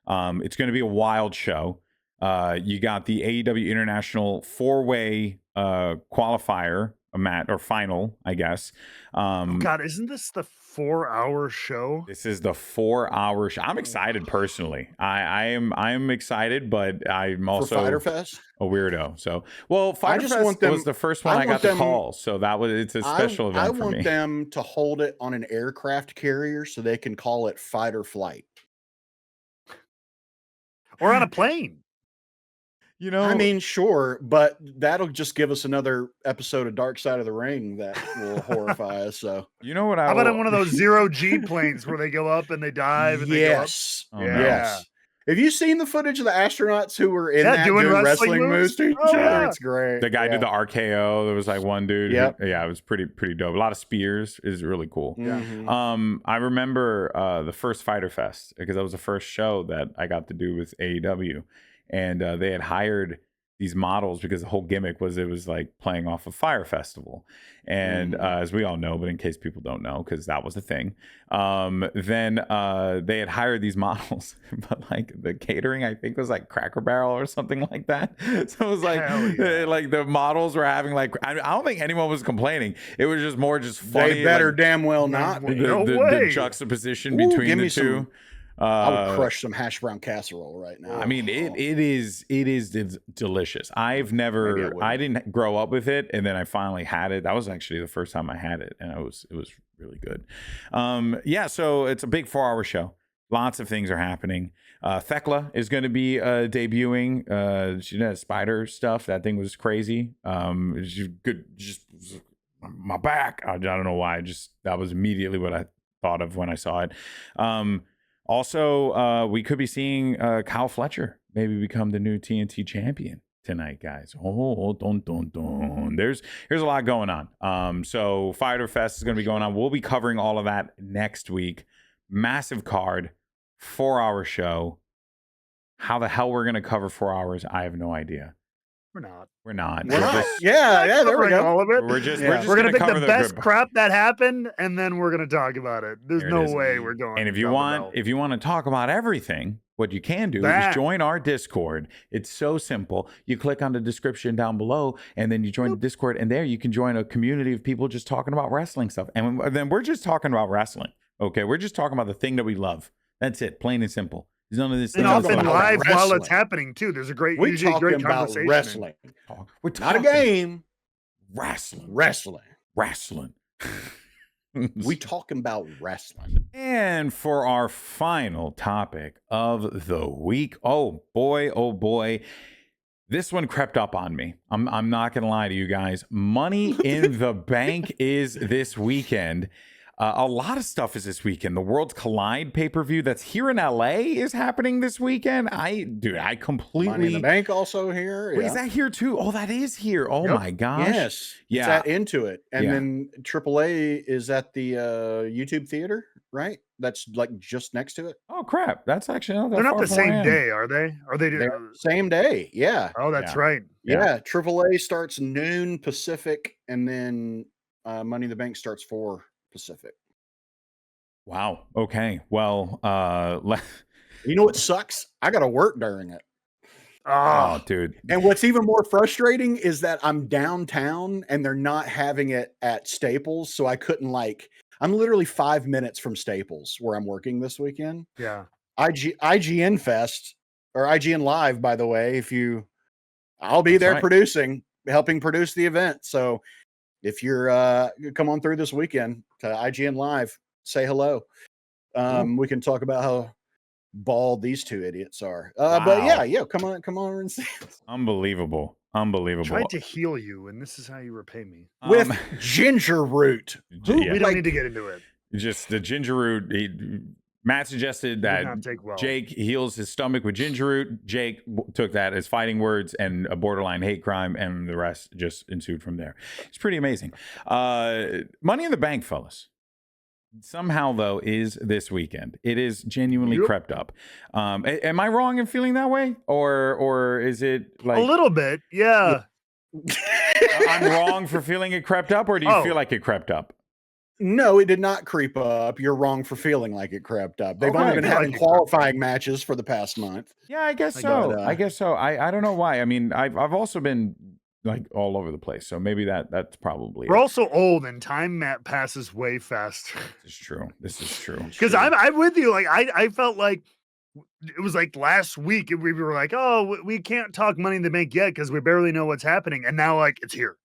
A: It's going to be a wild show. You got the AEW International 4-way qualifier, or final, I guess.
C: Oh God, isn't this the 4-hour show?
A: This is the 4-hour show. I'm excited personally. I'm excited, but I'm also
B: for Fyter Fest?
A: A weirdo. So, well, Fyter Fest was the first one I got to call, so it's a special event for me.
B: I want them to hold it on an aircraft carrier so they can call it Fighter Flight.
C: Or on a plane.
B: I mean, sure, but that'll just give us another episode of Dark Side of the Ring that will horrify us. So,
A: what?
C: How about on one of those 0G planes where they go up and they dive? And
B: yes,
C: they go up?
B: Yes. Have you seen the footage of the astronauts who were in that doing wrestling moves to each other? It's great.
A: The guy did the RKO. There was like one dude.
B: Yep.
A: It was pretty dope. A lot of spears. Is really cool.
B: Mm-hmm.
A: I remember the first Fyter Fest because that was the first show that I got to do with AEW, and they had hired these models because the whole gimmick was it was like playing off a Fyre Festival. And as we all know, but in case people don't know, because that was the thing, then they had hired these models, but like the catering, I think, was like Cracker Barrel or something like that. So it was like, like the models were having like, I don't think anyone was complaining. It was just more just funny.
B: They better damn well not.
A: The juxtaposition between the two.
B: I would crush some hash brown casserole right now.
A: I mean, it is delicious. I didn't grow up with it, and then I finally had it. That was actually the first time I had it, and it was really good. So it's a big 4-hour show. Lots of things are happening. Thekla is going to be debuting. She does spider stuff. That thing was crazy. Just my back. I don't know why. That was immediately what I thought of when I saw it. Also, we could be seeing Kyle Fletcher maybe become the new TNT champion tonight, guys. Oh, there's a lot going on. So Fyter Fest is going to be going on. We'll be covering all of that next week. Massive card, 4-hour show. How the hell we're going to cover 4 hours, I have no idea.
C: We're not.
B: Yeah, there we go.
C: All of it.
A: We're
C: gonna pick the best crap that happened, and then we're gonna talk about it. There's no way we're going.
A: And if you want to talk about everything, what you can do is join our Discord. It's so simple. You click on the description down below, and then you join the Discord, and there you can join a community of people just talking about wrestling stuff. And then we're just talking about wrestling. Okay, we're just talking about the thing that we love. That's it, plain and simple. There's none of this.
C: And often live while it's happening too. There's a great, usually great conversation.
B: Wrestling.
A: We're
B: not a game.
A: Wrestling.
B: We talking about wrestling.
A: And for our final topic of the week, oh boy, this one crept up on me. I'm not gonna lie to you guys. Money in the Bank is this weekend. A lot of stuff is this weekend. The Worlds Collide pay-per-view that's here in LA is happening this weekend. I completely...
B: Money in the Bank also here.
A: Wait, is that here too? Oh, that is here. Oh my gosh.
B: Yes. It's at Into It. And then AAA is at the YouTube Theater, right? That's like just next to it.
A: Oh crap. That's actually not that
C: They're
A: far
C: not the
A: from
C: same day, are they? Are they
B: same day? Yeah.
C: Oh, that's right.
B: Yeah. AAA starts noon Pacific, and then Money in the Bank starts 4 Pacific.
A: Wow. Okay. Well,
B: you know what sucks? I got to work during it.
A: Oh, dude.
B: And what's even more frustrating is that I'm downtown and they're not having it at Staples, so I couldn't I'm literally 5 minutes from Staples where I'm working this weekend.
C: Yeah.
B: IGN Fest or IGN Live, by the way, I'll be there helping produce the event. So if you're come on through this weekend to IGN Live, say hello. We can talk about how bald these two idiots are.
A: Wow.
B: But yeah, come on and see.
A: Unbelievable.
C: I tried to heal you, and this is how you repay me.
B: With ginger root.
C: We don't need to get into it.
A: Just the ginger root. Matt suggested that Jake heals his stomach with ginger root. Jake took that as fighting words and a borderline hate crime, and the rest just ensued from there. It's pretty amazing. Money in the Bank, fellas. Somehow, though, is this weekend. It is genuinely crept up. Am I wrong in feeling that way? Or is it like...
C: A little bit, yeah.
A: I'm wrong for feeling it crept up, or do you feel like it crept up?
B: No, it did not creep up. You're wrong for feeling like it crept up. They've only been having qualifying matches for the past month.
A: Yeah, I guess so. I guess so. I don't know why. I mean, I've also been like all over the place, so maybe that's probably.
C: We're also old, and time passes way faster.
A: This is true. This is true.
C: Because I'm with you. Like I felt like it was like last week, and we were like, oh, we can't talk Money in the Bank yet because we barely know what's happening, and now like it's here.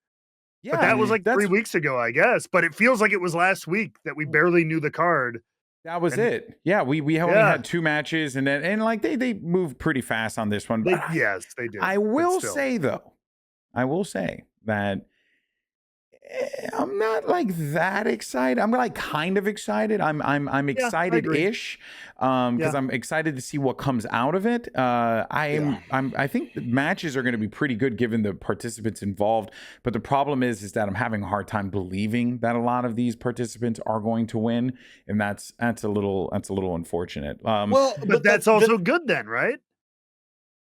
C: Yeah, but that was like 3 weeks ago, I guess. But it feels like it was last week that we barely knew the card.
A: That was it. Yeah, we only had 2 matches, and like they moved pretty fast on this one.
C: Yes, they did.
A: I will say though, that I'm not like that excited. I'm like kind of excited. I'm excited-ish because I'm excited to see what comes out of it. I think the matches are going to be pretty good given the participants involved. But the problem is that I'm having a hard time believing that a lot of these participants are going to win, and that's a little unfortunate.
C: But that's also good then, right?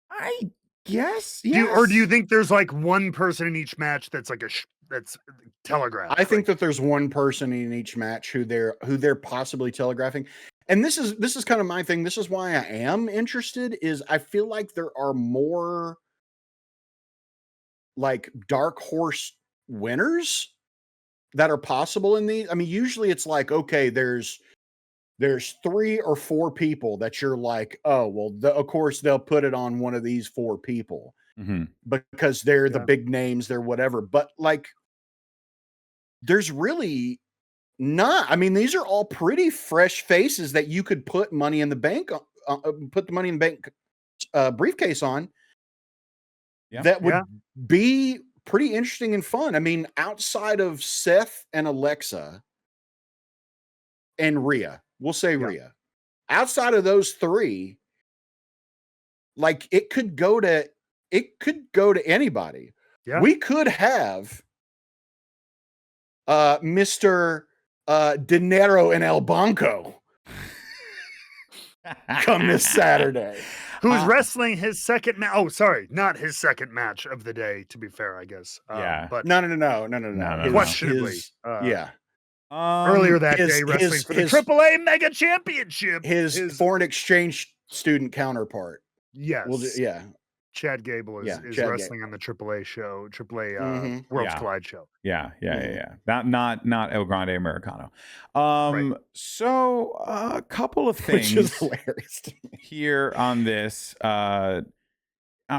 A: I guess.
C: Yes. Do you think there's like one person in each match that's like that's telegraphed?
B: I think that there's one person in each match who they're possibly telegraphing. And this is kind of my thing. This is why I am interested, is I feel like there are more like dark horse winners that are possible in these. I mean, usually it's like, okay, there's 3 or 4 people that you're like, oh, well, of course they'll put it on one of these 4 people because they're the big names, they're whatever. But like, there's really not. I mean, these are all pretty fresh faces that you could put Money in the Bank, put the Money in the Bank briefcase on. That would be pretty interesting and fun. I mean, outside of Seth and Alexa and Rhea, we'll say Rhea. Outside of those 3, like it could go to anybody. Yeah. We could have Mr. Dinero and El Banco come this Saturday.
C: Who's wrestling his second match? Oh, sorry, not his second match of the day. To be fair, I guess.
B: But no.
C: Questionably,
B: earlier
C: that day, wrestling for the AAA Mega Championship.
B: His foreign exchange student counterpart.
C: Yes. Chad Gable is wrestling on the AAA show, Worlds Collide show.
A: Yeah. Not El Grande Americano. So a couple of things,
B: which is hilarious to me,
A: here on this.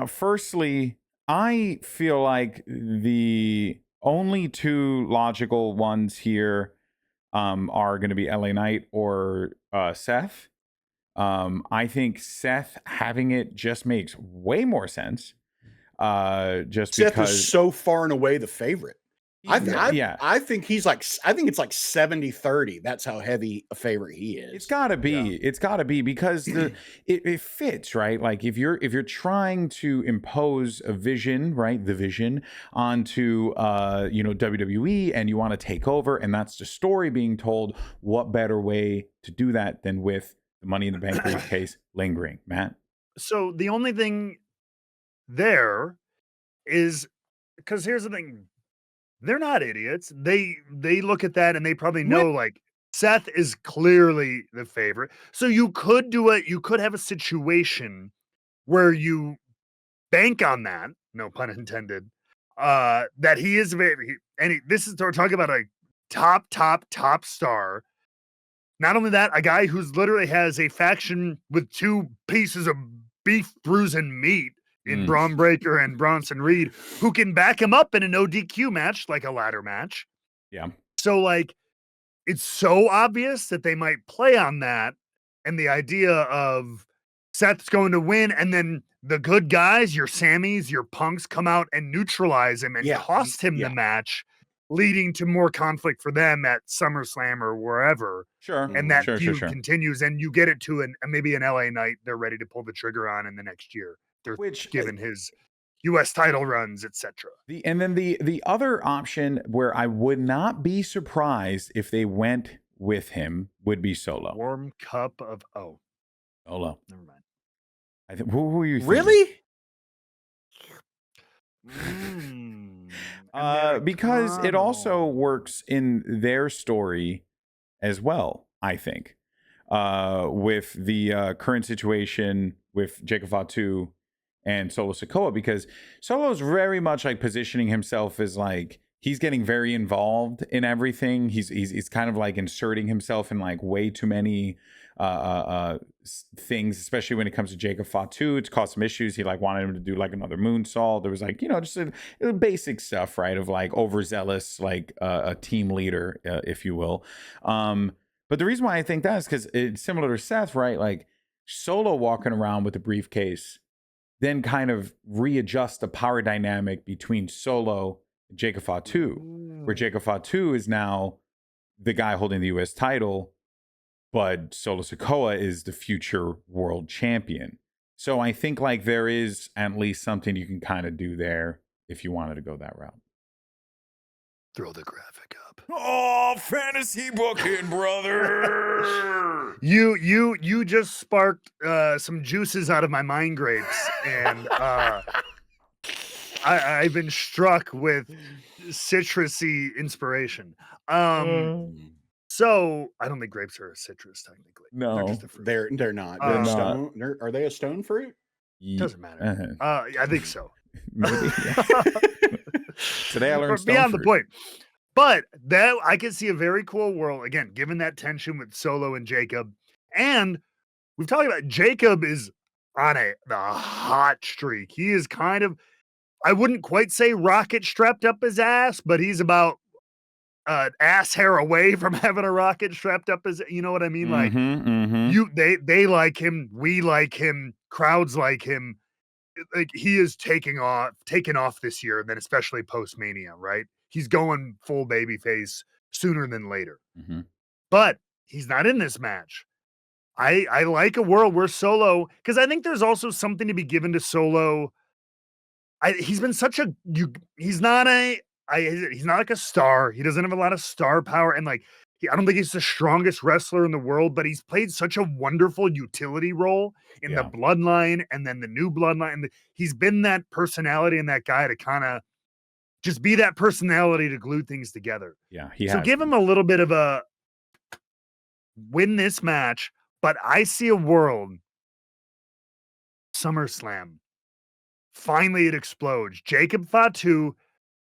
A: Firstly, I feel like the only 2 logical ones here are going to be LA Knight or Seth. I think Seth having it just makes way more sense. Just
B: Seth
A: because
B: is so far and away the favorite. I think it's like 70-30. That's how heavy a favorite he is.
A: It's gotta be. Yeah. It's gotta be because it fits, right? Like if you're trying to impose a vision, right, the vision onto WWE, and you want to take over, and that's the story being told. What better way to do that than with the Money in the Bank briefcase lingering, Matt?
C: So the only thing there is, because here's the thing. They're not idiots. They look at that and they probably know like Seth is clearly the favorite. So you could do it. You could have a situation where you bank on that, no pun intended, that he is very, and we're talking about a top star. Not only that, a guy who's literally has a faction with 2 pieces of beef bruising meat in Braun Breaker and Bronson Reed, who can back him up in an ODQ match, like a ladder match.
A: Yeah.
C: So, like, it's so obvious that they might play on that and the idea of Seth's going to win, and then the good guys, your Sammys, your Punks, come out and neutralize him and cost him the match. leading to more conflict for them at SummerSlam or wherever.
A: Sure.
C: And that
A: Sure,
C: feud continues, and you get it to maybe an LA night they're ready to pull the trigger on in the next year. They're given his U.S. title runs, etc.
A: And then the other option where I would not be surprised if they went with him would be Solo.
C: Warm cup of
A: Solo.
C: Never mind.
A: I think who are you thinking?
B: Really?
A: Because it also works in their story as well, I think. With the current situation with Jacob Fatu and Solo Sikoa, because Solo's very much like positioning himself as like he's getting very involved in everything. He's kind of like inserting himself in like way too many things, especially when it comes to Jacob Fatu. It's caused some issues. He like wanted him to do like another moonsault. There was like, just a basic stuff, right? Of like overzealous, like a team leader, if you will. But the reason why I think that is because it's similar to Seth, right? Like Solo walking around with a briefcase, then kind of readjust the power dynamic between Solo and Jacob Fatu, where Jacob Fatu is now the guy holding the U.S. title, but Solo Sikoa is the future world champion. So I think like there is at least something you can kind of do there if you wanted to go that route.
C: Throw the graphic up.
A: Oh, fantasy booking, brother!
C: You just sparked some juices out of my mind grapes, and I've been struck with citrusy inspiration. So I don't think grapes are a citrus technically.
A: No,
C: they're just a fruit.
B: They're not.
A: They're
B: Stone. Are they a stone fruit?
C: Doesn't matter. I think so.
A: Maybe. Today I learned stone
C: beyond
A: fruit.
C: the point. But that I can see a very cool world again, given that tension with Solo and Jacob, and we've talked about Jacob is on the hot streak. He is kind of, I wouldn't quite say rocket strapped up his ass, but he's about ass hair away from having a rocket strapped up his, you know what I mean? Like they like him, we like him, crowds like him. Like he is taken off this year, and then especially post Mania, right? He's going full babyface sooner than later. But he's not in this match. I like a world where Solo, because I think there's also something to be given to Solo. He's been such a he's not like a star. He doesn't have a lot of star power, and like I don't think he's the strongest wrestler in the world, but he's played such a wonderful utility role in the bloodline and then the new bloodline. He's been that personality and that guy to kind of just be that personality to glue things together.
A: Yeah.
C: So give him a little bit of a win this match, but I see a world SummerSlam. Finally, it explodes. Jacob Fatu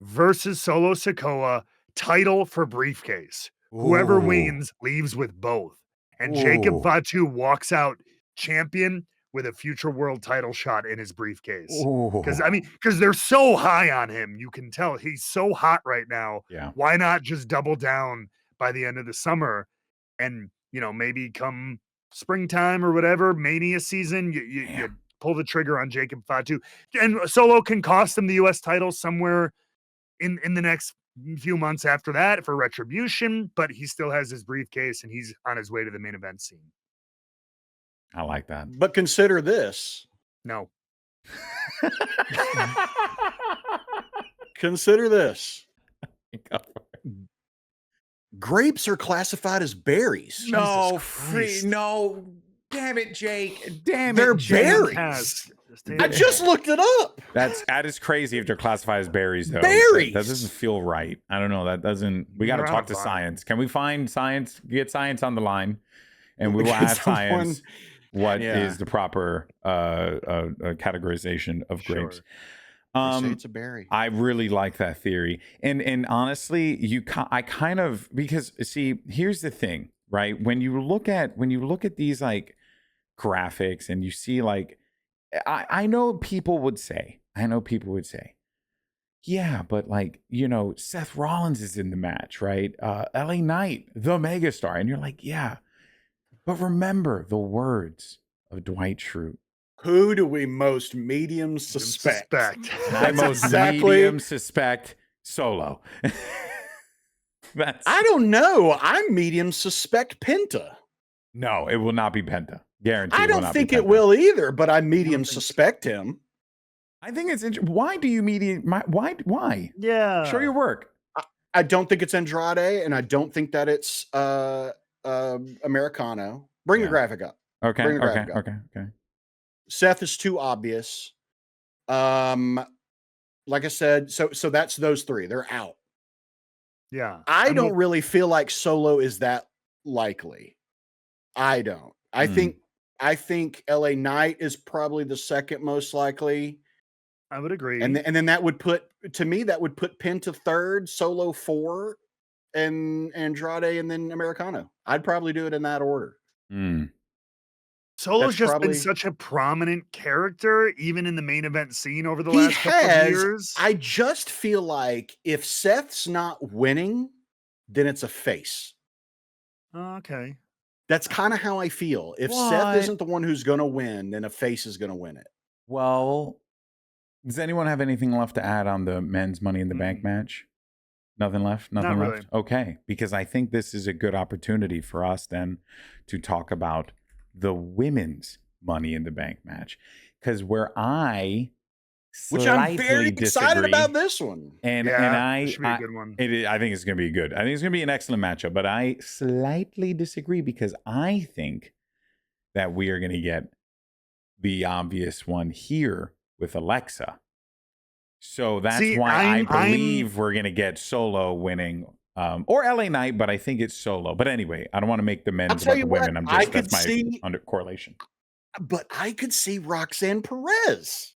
C: versus Solo Sikoa, title for briefcase. Whoever wins leaves with both. And Jacob Fatu walks out champion with a future world title shot in his briefcase. Because they're so high on him. You can tell he's so hot right now.
A: Yeah.
C: Why not just double down by the end of the summer and, maybe come springtime or whatever, Mania season, you pull the trigger on Jacob Fatu. And Solo can cost him the U.S. title somewhere in the next few months after that for Retribution, but he still has his briefcase and he's on his way to the main event scene.
A: I like that.
B: But consider this.
C: No.
B: Consider this. Grapes are classified as berries.
A: No, no. Damn it, Jake. Damn
B: they're
A: it, Jake.
B: berries. I just looked it up.
A: That is crazy if they're classified as berries, though.
B: Berries.
A: That doesn't feel right. I don't know. That doesn't. We got to talk to science. Can we find science? Get science on the line, and we will ask science what is the proper categorization of grapes.
B: They say it's a berry.
A: I really like that theory, and honestly, I kind of, because see, here's the thing, right? When you look at these like graphics and you see like. I know people would say, yeah, but like, Seth Rollins is in the match, right? LA Knight, the megastar. And you're like, yeah, but remember the words of Dwight Schrute.
B: Who do we most medium suspect?
A: I most medium suspect Solo.
B: I don't know. I'm medium suspect Penta.
A: No, it will not be Penta. Guaranteed.
B: I don't think it will either, but I medium suspect him.
A: I think it's interesting. Why do you medium? Why?
C: Yeah.
A: Show your work.
B: I don't think it's Andrade, and I don't think that it's Americano. Bring the graphic up.
A: Okay.
B: Bring the graphic up.
A: Okay.
B: Seth is too obvious. Like I said, so that's those three. They're out.
C: Yeah.
B: I don't really feel like Solo is that likely. I don't. I think LA Knight is probably the second most likely.
C: I would agree.
B: And then that would put Penta third, Solo 4, and Andrade, and then Americano. I'd probably do it in that order.
C: Solo's just been such a prominent character, even in the main event scene over the last couple of years.
B: I just feel like if Seth's not winning, then it's a face.
C: Okay.
B: That's kind of how I feel. If Seth isn't the one who's going to win, then a face is going to win it.
A: Well, does anyone have anything left to add on the men's Money in the Bank match? Nothing left? Nothing left? Really. Okay. Because I think this is a good opportunity for us then to talk about the women's Money in the Bank match. Because where I
B: which I'm very excited about this one.
A: And I
C: should be a good one.
A: I think it's going to be good. I think it's going to be an excellent matchup. But I slightly disagree because I think that we are going to get the obvious one here with Alexa. So that's why I believe we're going to get Solo winning or LA Knight, but I think it's Solo. But anyway, I don't want to make the men's about the women. That's my under correlation.
B: But I could see Roxanne Perez.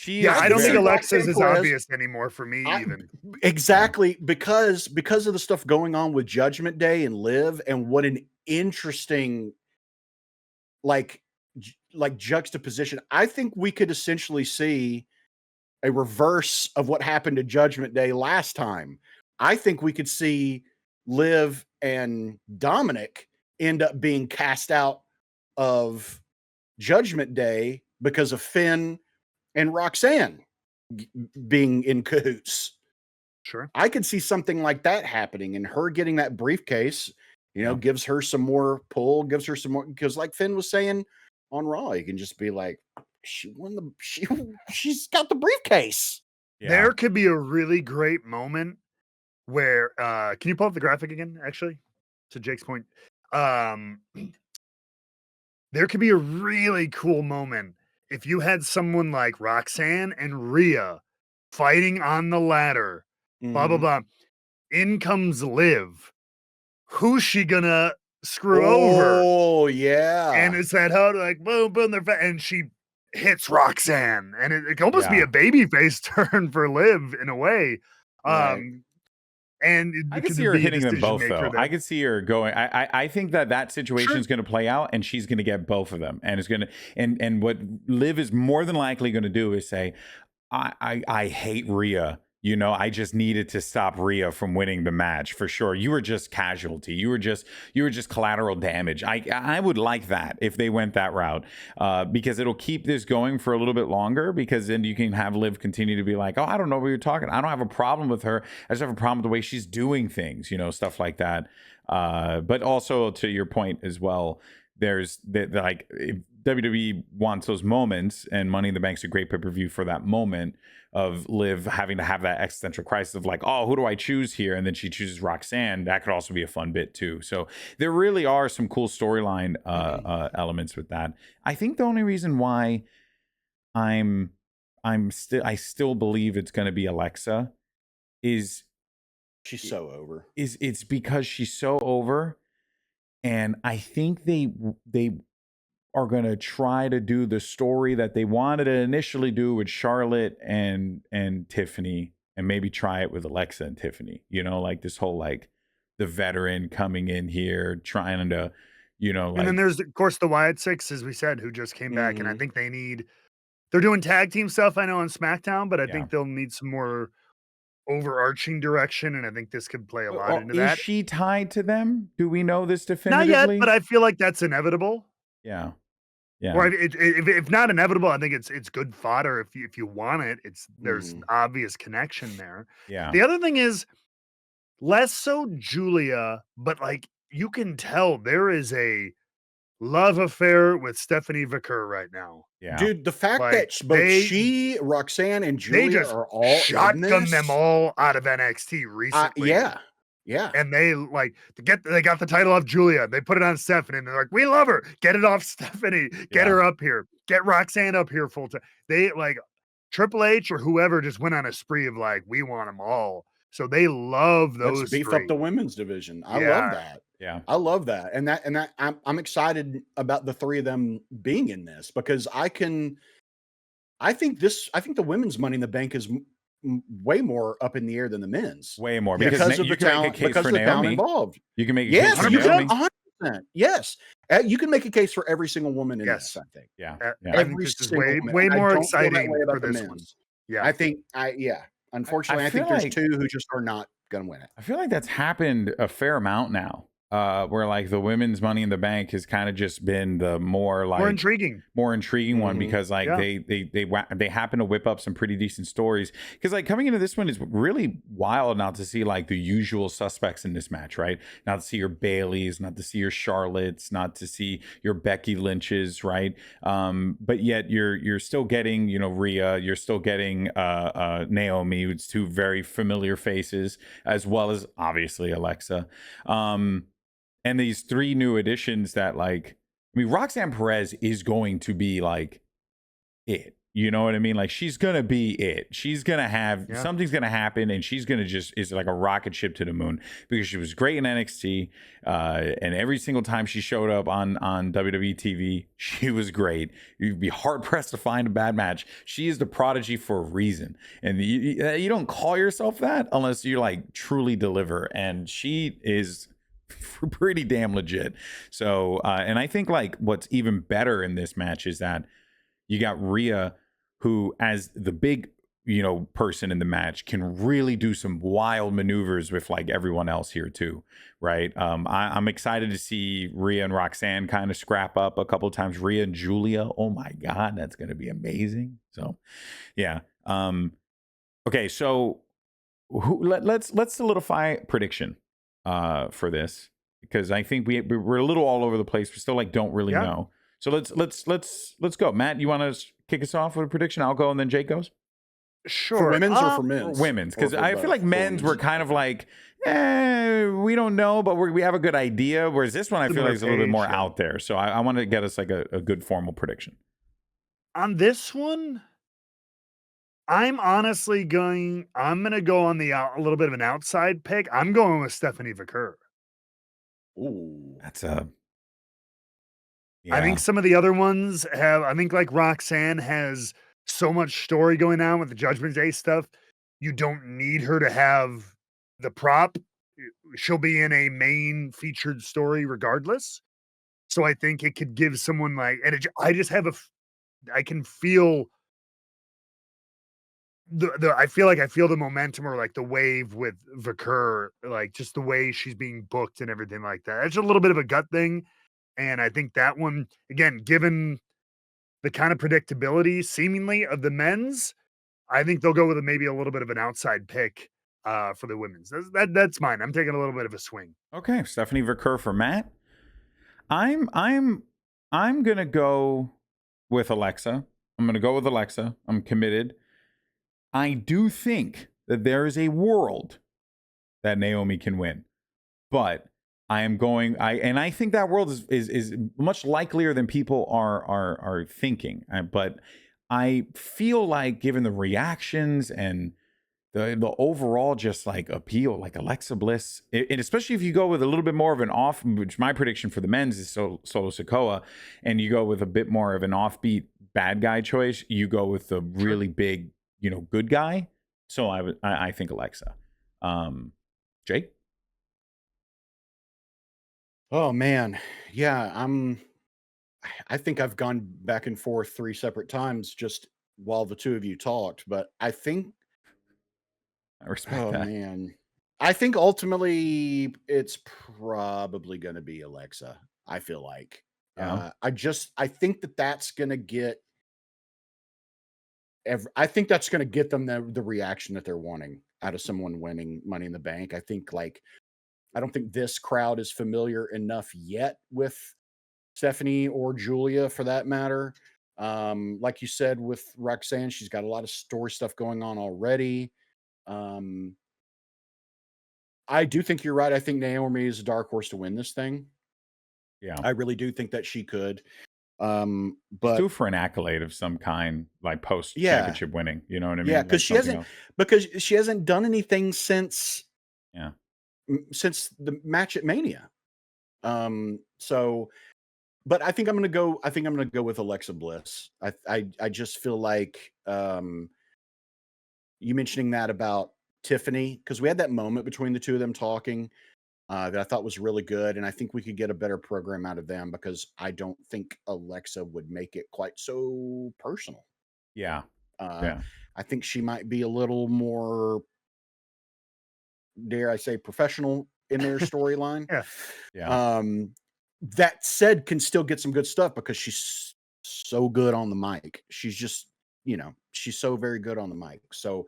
C: I don't think Alexa's as obvious anymore for me even.
B: Exactly, because of the stuff going on with Judgment Day and Liv, and what an interesting like juxtaposition. I think we could essentially see a reverse of what happened to Judgment Day last time. I think we could see Liv and Dominic end up being cast out of Judgment Day because of Finn and Roxanne being in cahoots.
C: Sure.
B: I could see something like that happening, and her getting that briefcase, gives her some more pull, gives her some more, because like Finn was saying on Raw, you can just be like, she's got the briefcase.
C: Yeah. There could be a really great moment where, can you pull up the graphic again, actually, to Jake's point? There could be a really cool moment if you had someone like Roxanne and Rhea fighting on the ladder, blah, blah, blah. In comes Liv. Who's she gonna screw over?
B: Oh, yeah.
C: And it's that how like boom, boom, and she hits Roxanne. And it can almost be a babyface turn for Liv in a way.
B: Right.
C: And
A: I can see her hitting them both, though. I can see her going. I think that situation is going to play out, and she's going to get both of them. And it's going to. And what Liv is more than likely going to do is say, "I hate Rhea. I just needed to stop Rhea from winning the match for sure. You were just casualty. You were just collateral damage. I would like that if they went that route, because it'll keep this going for a little bit longer. Because then you can have Liv continue to be like, oh, I don't know what you're talking. I don't have a problem with her. I just have a problem with the way she's doing things. Stuff like that. But also to your point as well, there's like if WWE wants those moments, and Money in the Bank's a great pay-per-view for that moment of Liv having to have that existential crisis of like, oh, who do I choose here? And then she chooses Roxanne. That could also be a fun bit too. So there really are some cool storyline elements with that. I think the only reason why I still believe it's going to be Alexa is
B: she's so over.
A: It's because she's so over, and I think they are going to try to do the story that they wanted to initially do with Charlotte and Tiffany, and maybe try it with Alexa and Tiffany, like this whole, like the veteran coming in here, trying to,
C: and then there's of course the Wyatt Six, as we said, who just came back. And I think they're doing tag team stuff, I know, on SmackDown, but I think they'll need some more overarching direction, and I think this could play a lot into that.
A: Is she tied to them? Do we know this definitively?
C: Not yet, but I feel like that's inevitable.
A: Yeah.
C: Or if not inevitable, I think it's good fodder if you want it. There's obvious connection there.
A: Yeah.
C: The other thing is, less so Julia, but like you can tell there is a love affair with Stephanie Vicker right now.
A: Yeah.
B: Dude, the fact
C: Like,
B: that both she, Roxanne, and
C: they
B: Julia
C: just
B: are all in
C: shotgun them
B: this,
C: all out of NXT recently.
B: yeah.
C: And they like they got the title off Julia. They put it on Stephanie, and they're like, "We love her. Get it off Stephanie. Get her up here. Get Roxanne up here full time." They like Triple H or whoever just went on a spree of like, "We want them all." So they love those.
B: Let's beef up the women's division. I love that.
A: Yeah,
B: I love that, and that I'm excited about the three of them being in this because I think the women's Money in the Bank is way more up in the air than the men's.
A: Way more
B: because of the talent, because of the talent involved.
A: You can make a
B: yes,
A: case for
B: you
A: Naomi.
B: can 100%. Yes, you can make a case for every single woman in this. I think.
A: Yeah,
C: I think this is way more exciting for this one. Yeah,
B: I think. Unfortunately, I think there's two who just are not going to win it.
A: I feel like that's happened a fair amount now. Where like the women's Money in the Bank has kind of just been the more intriguing one because like they happen to whip up some pretty decent stories because like coming into this one is really wild not to see like the usual suspects in this match, right? Not to see your Baileys, not to see your Charlottes, not to see your Becky Lynches, right? But yet you're still getting, you know, Rhea, you're still getting Naomi, who's two very familiar faces, as well as obviously Alexa. And these three new additions that like, I mean, Roxanne Perez is going to be like it. You know what I mean? Like she's going to be it. She's going to have, something's going to happen and she's going to is like a rocket ship to the moon because she was great in NXT. And every single time she showed up on WWE TV, she was great. You'd be hard pressed to find a bad match. She is the prodigy for a reason. And you don't call yourself that unless you like truly deliver. And she is pretty damn legit. So and I think like what's even better in this match is that you got Rhea, who as the big, you know, person in the match can really do some wild maneuvers with like everyone else here too, right? I'm excited to see Rhea and Roxanne kind of scrap up a couple of times. Rhea and Julia, oh my god, that's going to be amazing. So yeah. Okay, so let's solidify prediction for this because I think we're a little all over the place. We still like don't really know. So let's go. Matt, you want to kick us off with a prediction? I'll go and then Jake goes.
C: Sure.
B: For women's or for men's?
A: Women's, because I feel like men's were kind of like, we don't know, but we have a good idea. Whereas this one, I feel like it's a little bit more out there. So I want to get us like a good formal prediction.
C: On this one, I'm honestly going to go on a little bit of an outside pick. I'm going with Stephanie Vicker.
B: Ooh,
A: that's a.
C: Yeah. I think some of the other ones I think like Roxanne has so much story going on with the Judgment Day stuff. You don't need her to have the prop. She'll be in a main featured story regardless. So I think it could give someone like, and I just have I can feel I feel the momentum or like the wave with Vicker, like just the way she's being booked and everything like that. It's a little bit of a gut thing. And I think that one, again, given the kind of predictability seemingly of the men's, I think they'll go with maybe a little bit of an outside pick for the women's. That's mine. I'm taking a little bit of a swing.
A: Okay, Stephanie Vicker for Matt. I'm gonna go with Alexa. I'm committed. I do think that there is a world that Naomi can win, but I think that world is much likelier than people are thinking. But I feel like given the reactions and the overall just like appeal, like Alexa Bliss, and especially if you go with a little bit more of an off, which my prediction for the men's is Solo Sikoa, and you go with a bit more of an offbeat bad guy choice, you go with the really big, you know, good guy. So I think Alexa. Jake?
B: Oh man, yeah. I think I've gone back and forth 3 separate times just while the two of you talked, but I think
A: I respect that.
B: Oh man, I think ultimately it's probably going to be Alexa. I feel like I think that's going to get. I think that's going to get them the reaction that they're wanting. out of someone winning Money in the Bank. I think I don't think this crowd is familiar enough yet with Stephanie or Julia for that matter. Like you said with Roxanne, she's got a lot of story stuff going on already. I do think you're right. I think Naomi is a dark horse to win this thing.
A: Yeah.
B: I really do think that she could.
A: But due for an accolade of some kind, like post championship winning. You know what I mean?
B: Yeah, because she hasn't done anything since the match at Mania. So, but I think I'm gonna go. I think I'm gonna go with Alexa Bliss. I just feel like you mentioning that about Tiffany, because we had that moment between the two of them talking that I thought was really good, and I think we could get a better program out of them because I don't think Alexa would make it quite so personal.
A: Yeah.
B: I think she might be a little more, dare I say, professional in their storyline. That said, can still get some good stuff because she's so good on the mic. She's just, she's so very good on the mic. So,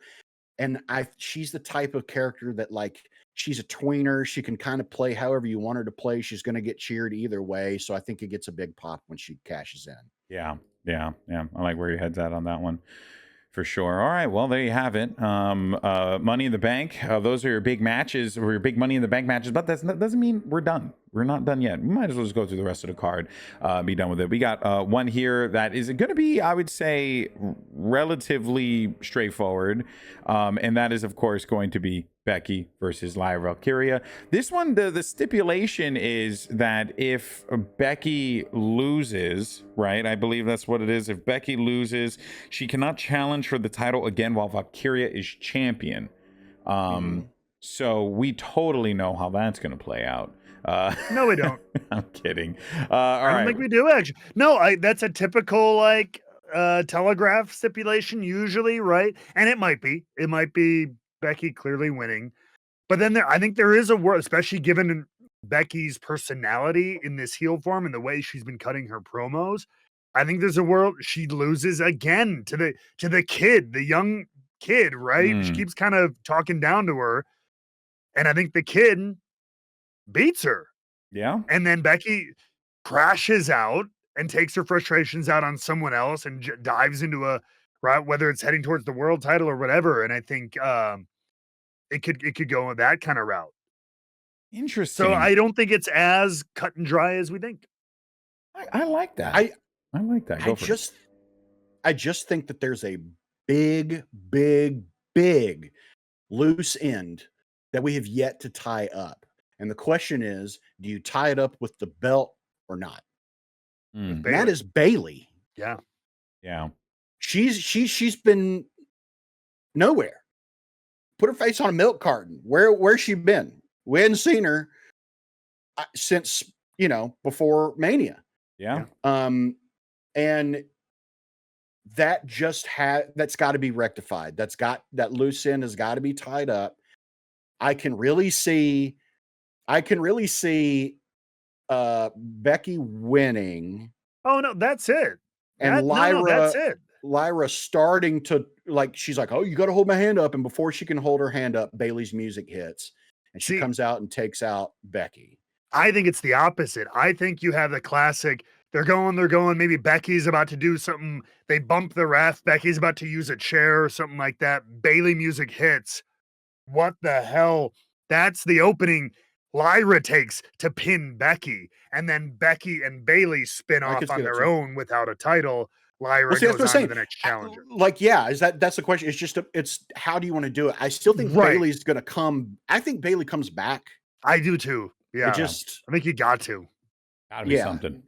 B: and she's the type of character that she's a tweener. She can kind of play however you want her to play. She's going to get cheered either way. So I think it gets a big pop when she cashes in.
A: Yeah. I like where your head's at on that one. For sure. All right. Well, there you have it. Money in the Bank. Those are your big matches, or your big Money in the Bank matches. But that doesn't mean we're done. We're not done yet. We might as well just go through the rest of the card, be done with it. We got one here that is going to be, I would say, relatively straightforward. And that is, of course, going to be Becky versus Lyra Valkyria. This one, the stipulation is that if Becky loses, right? I believe that's what it is. If Becky loses, she cannot challenge for the title again while Valkyria is champion. So we totally know how that's going to play out.
C: No, we don't.
A: I'm kidding.
C: I don't think we do, actually. No, that's a typical telegraph stipulation usually, right? And it might be Becky clearly winning, but then I think there is a world, especially given Becky's personality in this heel form and the way she's been cutting her promos. I think there's a world she loses again to the kid, the young kid, right? She keeps kind of talking down to her, and I think the kid beats her.
A: Yeah.
C: And then Becky crashes out and takes her frustrations out on someone else and dives into whether it's heading towards the world title or whatever. And I think it could go that kind of route.
A: Interesting.
C: So I don't think it's as cut and dry as we think.
A: I like that. I like that.
B: I just think that there's a big loose end that we have yet to tie up. And the question is, do you tie it up with the belt or not? And that is Bayley.
C: Yeah.
B: She's been nowhere. Put her face on a milk carton. Where's she been? We hadn't seen her since, before Mania.
A: Yeah.
B: And that's got to be rectified. That loose end has got to be tied up. I can really see Becky winning.
C: Oh no, that's it.
B: And
C: that's it.
B: Lyra starting to she's like, oh, you got to hold my hand up. And before she can hold her hand up, Bayley's music hits and she comes out and takes out Becky.
C: I think it's the opposite. I think you have the classic, they're going, maybe Becky's about to do something. They bump the ref. Becky's about to use a chair or something like that. Bayley music hits. What the hell? That's the opening Lyra takes to pin Becky. And then Becky and Bayley spin off on their own without a title. Lyra goes on to the next challenger.
B: That's the question. It's just, it's how do you want to do it? I still think Bayley's going to come. I think Bayley comes back.
C: I do too. Yeah. I think you got to.
A: Gotta be something.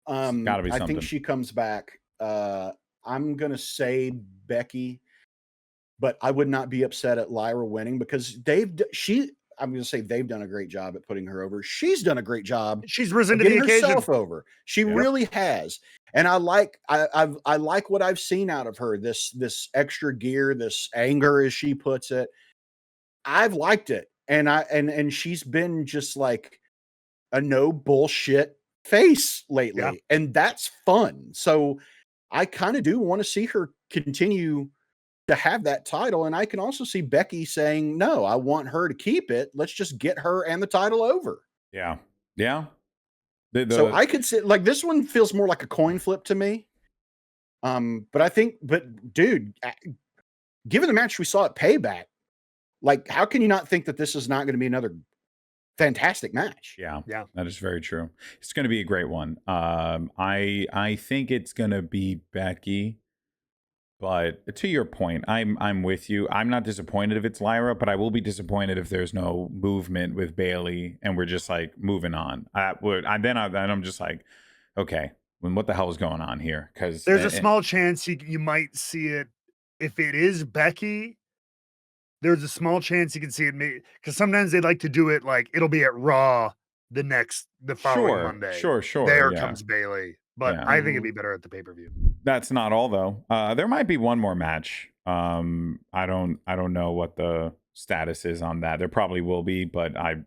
A: Gotta be something.
B: I think she comes back. I'm going to say Becky, but I would not be upset at Lyra winning because I'm going to say they've done a great job at putting her over. She's done a great job.
C: She's risen to the occasion.
B: Herself over. She really has. And I like what I've seen out of her. This extra gear, this anger, as she puts it. I've liked it. And she's been just like a no bullshit face lately. Yeah. And that's fun. So I kind of do want to see her continue to have that title. And I can also see Becky saying, no, I want her to keep it. Let's just get her and the title over.
A: Yeah. Yeah.
B: So I could say, like, this one feels more like a coin flip to me. But dude, given the match we saw at Payback, like, how can you not think that this is not going to be another fantastic match?
A: Yeah, that is very true. It's going to be a great one. I think it's going to be Becky, but to your point, I'm with you. I'm not disappointed if it's Lyra, but I will be disappointed if there's no movement with Bailey and we're just like moving on. Then I'm just like, okay, what the hell is going on here? Because
C: there's a small chance you might see it if it is Becky. There's a small chance you can see it because sometimes they like to do it like it'll be at Raw the following Monday.
A: Sure.
C: There comes Bailey, but I think it'd be better at the pay-per-view.
A: That's not all though. There might be one more match. I don't know what the status is on that. There probably will be, but I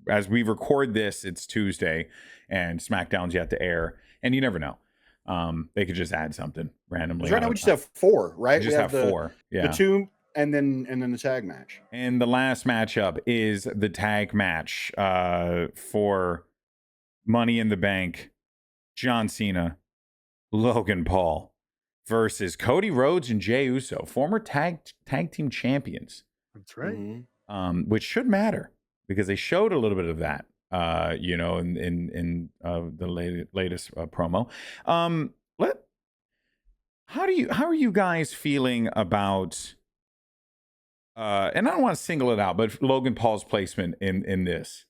A: as we record this, it's Tuesday, and SmackDown's yet to air, and you never know. They could just add something randomly.
B: Right now we just have 4, right?
A: We just have 4. Yeah,
B: the 2. And then the tag match.
A: And the last matchup is the tag match for Money in the Bank. John Cena, Logan Paul versus Cody Rhodes and Jey Uso, former tag team champions.
C: That's right.
B: Mm-hmm.
A: Which should matter because they showed a little bit of that, in the latest promo. How are you guys feeling about? And I don't want to single it out, but Logan Paul's placement in this,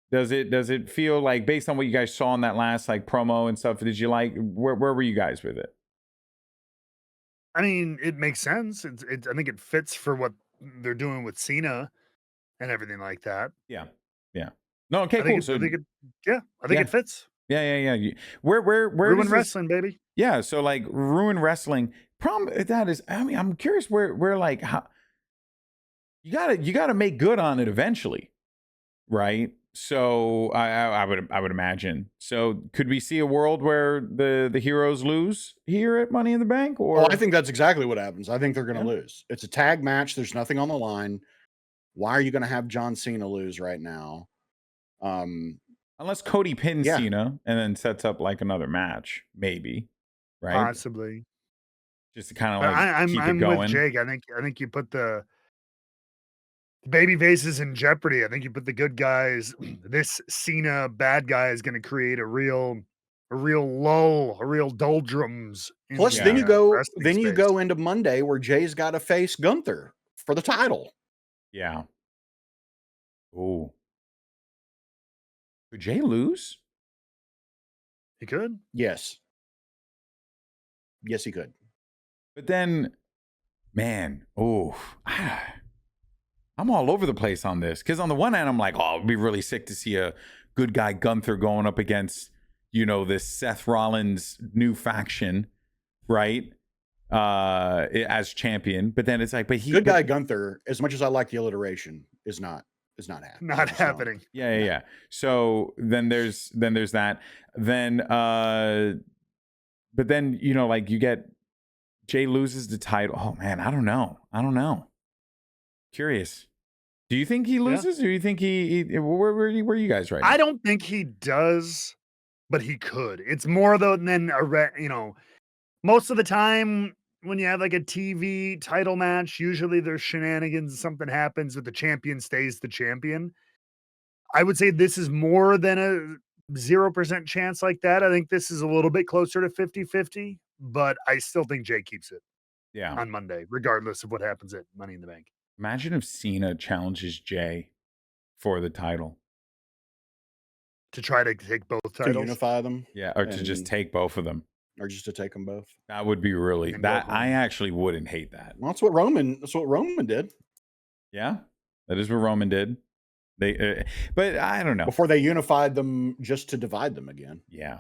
A: does it feel like, based on what you guys saw in that last like promo and stuff, did you like, where were you guys with it?
C: I mean, it makes sense. I think it fits for what they're doing with Cena and everything like that.
A: Yeah. No, okay, cool. So
C: I think it fits.
A: Yeah. Where
C: Ruin wrestling, baby.
A: Yeah. So like ruin wrestling. Problem with that is, I mean, I'm curious where like how. You gotta make good on it eventually, right? So I would imagine. So could we see a world where the heroes lose here at Money in the Bank? Or
B: I think that's exactly what happens. I think they're going to lose. It's a tag match. There's nothing on the line. Why are you going to have John Cena lose right now?
A: Unless Cody pins Cena and then sets up like another match, maybe, right?
C: Possibly.
A: Just to kind of like keep it going.
C: I'm with Jake. I think you put the baby faces in jeopardy. I think you put the good guys. This Cena bad guy is going to create a real lull, a real doldrums.
B: Plus, then you go into Monday where Jay's got to face Gunther for the title.
A: Yeah. Oh. Could Jay lose?
C: He could.
B: Yes, he could.
A: But then, man, I'm all over the place on this, because on the one hand, I'm like, oh, it'd be really sick to see a good guy Gunther going up against, this Seth Rollins new faction, right? As champion. But then it's like,
B: good guy Gunther, as much as I like the alliteration, is not happening.
C: Not happening.
A: Yeah. So then there's that. Then but then like you get Jay loses the title. Oh man, I don't know. Curious. Do you think he loses? Or do you think he where are you guys right now?
C: I don't think he does, but he could. It's more though than most of the time when you have like a TV title match, usually there's shenanigans, something happens, but the champion stays the champion. I would say this is more than a 0% chance like that. I think this is a little bit closer to 50-50, but I still think Jay keeps it.
A: Yeah.
C: On Monday, regardless of what happens at Money in the Bank.
A: Imagine if Cena challenges Jay for the title.
C: To try to take both titles?
B: To unify them?
A: Yeah, or to just take both of them.
B: Or just to take them both?
A: That would be really... I actually wouldn't hate that.
B: Well, that's what Roman did.
A: Yeah, that is what Roman did. They, but I don't know.
B: Before they unified them just to divide them again.
A: Yeah.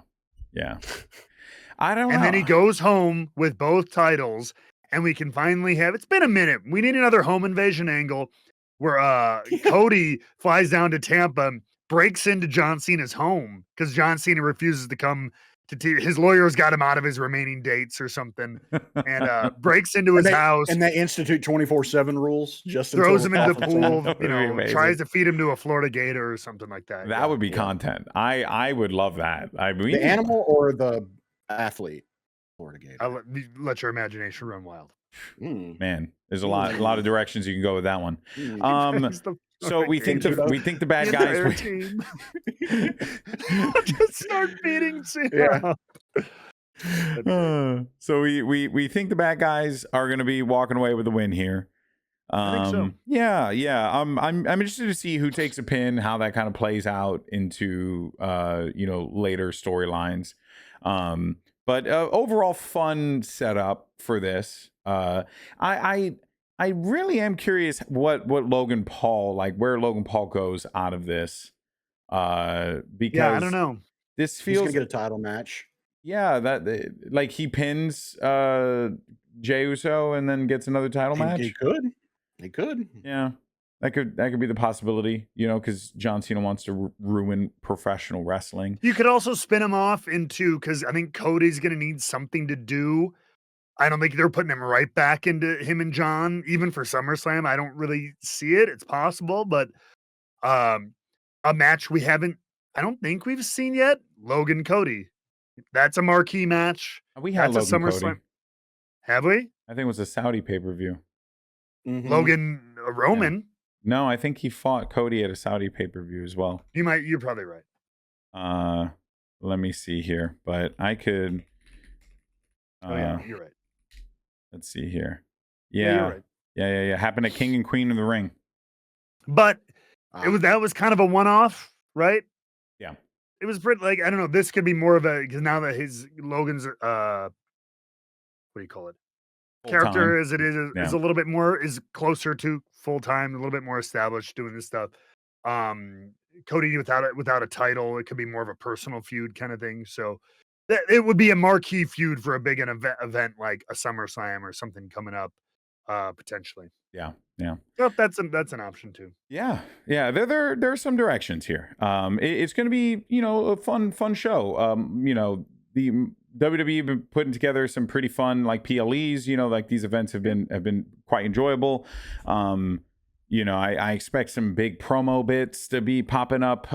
A: I don't know.
C: And then he goes home with both titles, and we can finally have... It's been a minute. We need another home invasion angle where Cody flies down to Tampa, breaks into John Cena's home because John Cena refuses to come his lawyer's got him out of his remaining dates or something, and breaks into his house.
B: And they institute 24/7 rules. Just
C: throws him into the pool.
A: Tries
C: to feed him to a Florida gator or something like that.
A: That would be content. I would love that. I mean,
B: the animal or the athlete, Florida gator.
C: I'll let your imagination run wild.
A: Man, there's a lot of directions you can go with that one. So we think the bad guys
C: team. Just start beating
B: Yeah.
A: So we think the bad guys are going to be walking away with the win here.
C: I think so.
A: Yeah. I'm interested to see who takes a pin, how that kind of plays out into later storylines. But overall fun setup for this. I really am curious what Logan Paul, like where Logan Paul goes out of this. Because
C: I don't know.
A: This
B: He's
A: feels
B: gonna get a title match.
A: Yeah, that like he pins Jey Uso and then gets another title match.
B: He could.
A: Yeah. That could be the possibility, because John Cena wants to ruin professional wrestling.
C: You could also spin him off into, because I think Cody's going to need something to do. I don't think they're putting him right back into him and John, even for SummerSlam. I don't really see it. It's possible, but a match I don't think we've seen yet. Logan Cody. That's a marquee match.
A: We had
C: That's
A: Logan
C: a SummerSlam.
A: Cody.
C: Have we?
A: I think it was a Saudi pay-per-view.
C: Logan Roman.
A: Yeah. No, I think he fought Cody at a Saudi pay-per-view as well.
C: You're probably right.
A: Let me see here, but I could.
C: You're right.
A: Let's see here.
C: Yeah, you're right.
A: Yeah. Happened at King and Queen of the Ring.
C: But that was kind of a one-off, right?
A: Yeah.
C: It was pretty, I don't know. This could be more of because now that Logan's what do you call it? Character as it is a little bit more, is closer to full time, a little bit more established doing this stuff. Cody without a title, it could be more of a personal feud kind of thing. So it would be a marquee feud for a big event like a SummerSlam or something coming up, potentially.
A: Yeah.
C: So that's an option too.
A: Yeah. There are some directions here. It's going to be a fun show. The WWE have been putting together some pretty fun PLEs. Like these events have been quite enjoyable. I expect some big promo bits to be popping up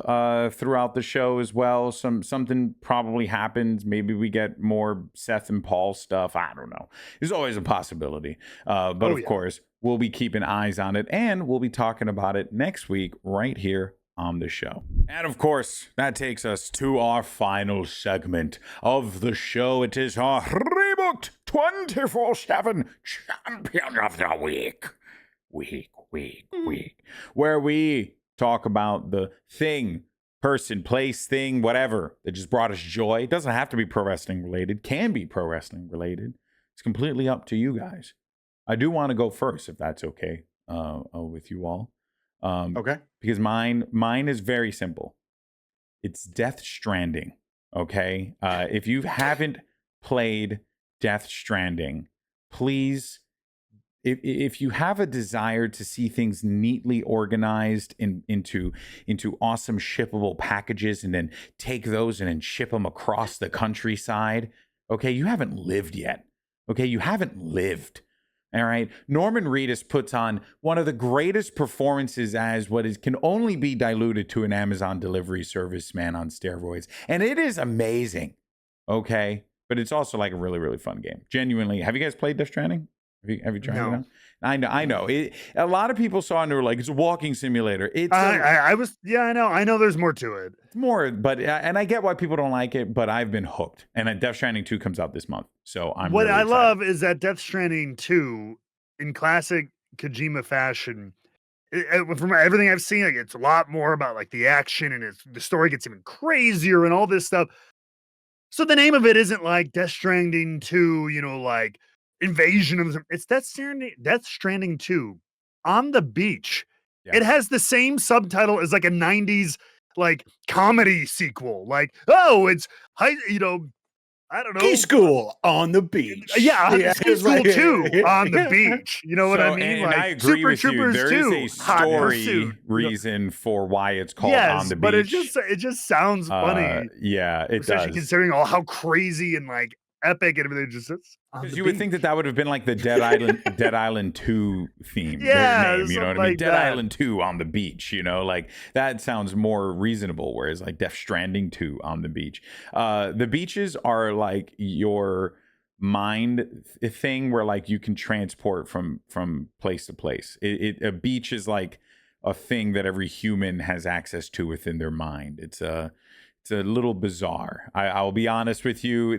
A: throughout the show as well. Something probably happens. Maybe we get more Seth and Paul stuff. I don't know. There's always a possibility. But of course, we'll be keeping eyes on it, and we'll be talking about it next week right here on the show. And of course, that takes us to our final segment of the show. It is our Rebooked 24/7 Champion of the Week. Week, where we talk about the thing, person, place, thing, whatever that just brought us joy. It doesn't have to be pro wrestling related, can be pro wrestling related. It's completely up to you guys. I do want to go first, if that's okay with you all.
B: Okay.
A: Because mine is very simple. It's Death Stranding. Okay. If you haven't played Death Stranding, please, if you have a desire to see things neatly organized into awesome shippable packages and then take those and then ship them across the countryside, okay, you haven't lived yet. Okay, you haven't lived. All right. Norman Reedus puts on one of the greatest performances as can only be diluted to an Amazon delivery service man on steroids. And it is amazing. Okay. But it's also a really, really fun game. Genuinely. Have you guys played Death Stranding? Have you tried it out? I know. A lot of people saw it and they were like, it's a walking simulator.
C: I know. I know there's more to it.
A: It's more, but and I get why people don't like it, but I've been hooked. And Death Stranding 2 comes out this month. So
C: What
A: really
C: I
A: excited.
C: love is that Death Stranding 2, in classic Kojima fashion, from everything I've seen, it's a lot more about the action, and the story gets even crazier and all this stuff. So the name of it isn't Death Stranding 2, Invasion of it's Death Stranding 2 on the beach. Yeah. It has the same subtitle as a 90s comedy sequel. It's I don't know.
B: Ski school on the beach.
C: Yeah, ski
B: it's
C: school
B: like-
C: 2 on the beach. You know what I
A: So,
C: mean?
A: and
C: Like
A: I agree
C: Super
A: with you.
C: Troopers
A: There
C: 2,
A: is a
C: Hot
A: story
C: Pursuit.
A: reason for why it's called
C: Yes,
A: On the Beach.
C: but it just sounds funny.
A: Yeah, it
C: Especially
A: does.
C: considering how crazy and like epic and everything just is.
A: Because you would think that would have been like the Dead Island 2 theme.
C: Yeah,
A: name, you know what I
C: something
A: mean?
C: like
A: Dead
C: that.
A: Island 2 on the beach, like that sounds more reasonable, whereas like Death Stranding 2 on the beach. The beaches are like your mind thing where like you can transport from place to place. A beach is like a thing that every human has access to within their mind. It's a little bizarre. I'll be honest with you.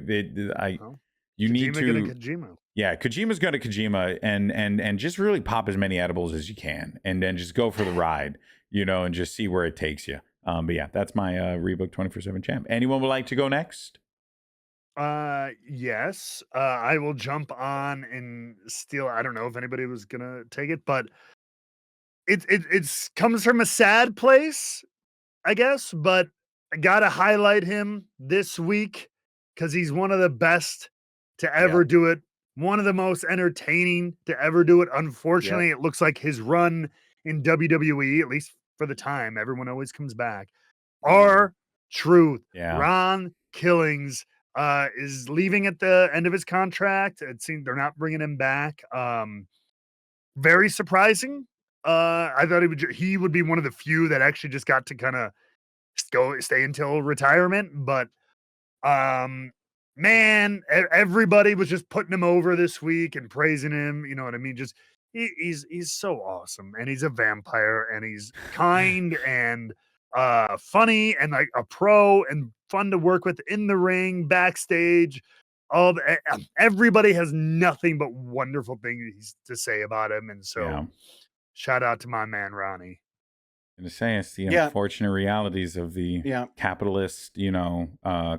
A: You need to
C: Kojima.
A: Yeah, Kojima's going to Kojima and just really pop as many edibles as you can and then just go for the ride, and just see where it takes you. But yeah, that's my Rebook 24/7 champ. Anyone would like to go next?
C: Yes. I will jump on and steal. I don't know if anybody was gonna take it, but it's comes from a sad place, I guess, but I gotta highlight him this week because he's one of the best to ever do it. One of the most entertaining to ever do it. Unfortunately, it looks like his run in WWE, at least for the time, everyone always comes back. R-Truth. Ron Killings is leaving at the end of his contract. It seems they're not bringing him back. Very surprising. I thought he would be one of the few that actually just got to kind of stay until retirement, but man, everybody was just putting him over this week and praising him. You know what I mean? Just he's so awesome, and he's a vampire, and he's kind and funny, and like a pro, and fun to work with in the ring, backstage. Everybody has nothing but wonderful things to say about him, and so shout out to my man Ronnie.
A: To say it's the unfortunate realities of the capitalist,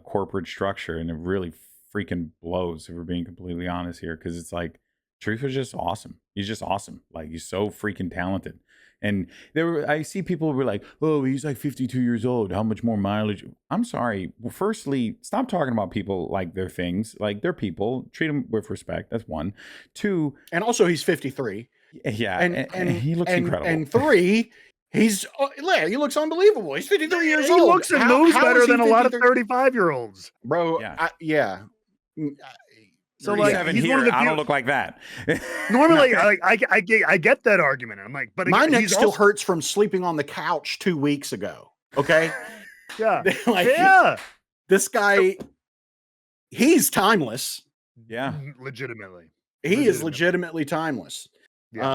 A: corporate structure, and it really freaking blows if we're being completely honest here, because it's like Truth is just awesome. He's just awesome. Like he's so freaking talented. And I see people who were like, "Oh, he's like 52 years old. How much more mileage?" I'm sorry. Well, firstly, stop talking about people like they're things. Like they're people. Treat them with respect. That's one. Two,
B: and also he's 53.
A: Yeah, and he looks incredible.
B: And three. He looks unbelievable. He's 53 years old.
C: He looks and moves better than a lot of 35-year-olds.
B: Bro,
C: So like, he's one of the few,
A: I don't look like that.
C: Normally, I get that argument. I'm like, but
B: my neck still hurts from sleeping on the couch 2 weeks ago. Okay. This guy, he's timeless.
A: Yeah,
C: legitimately.
B: He is legitimately timeless. Yeah.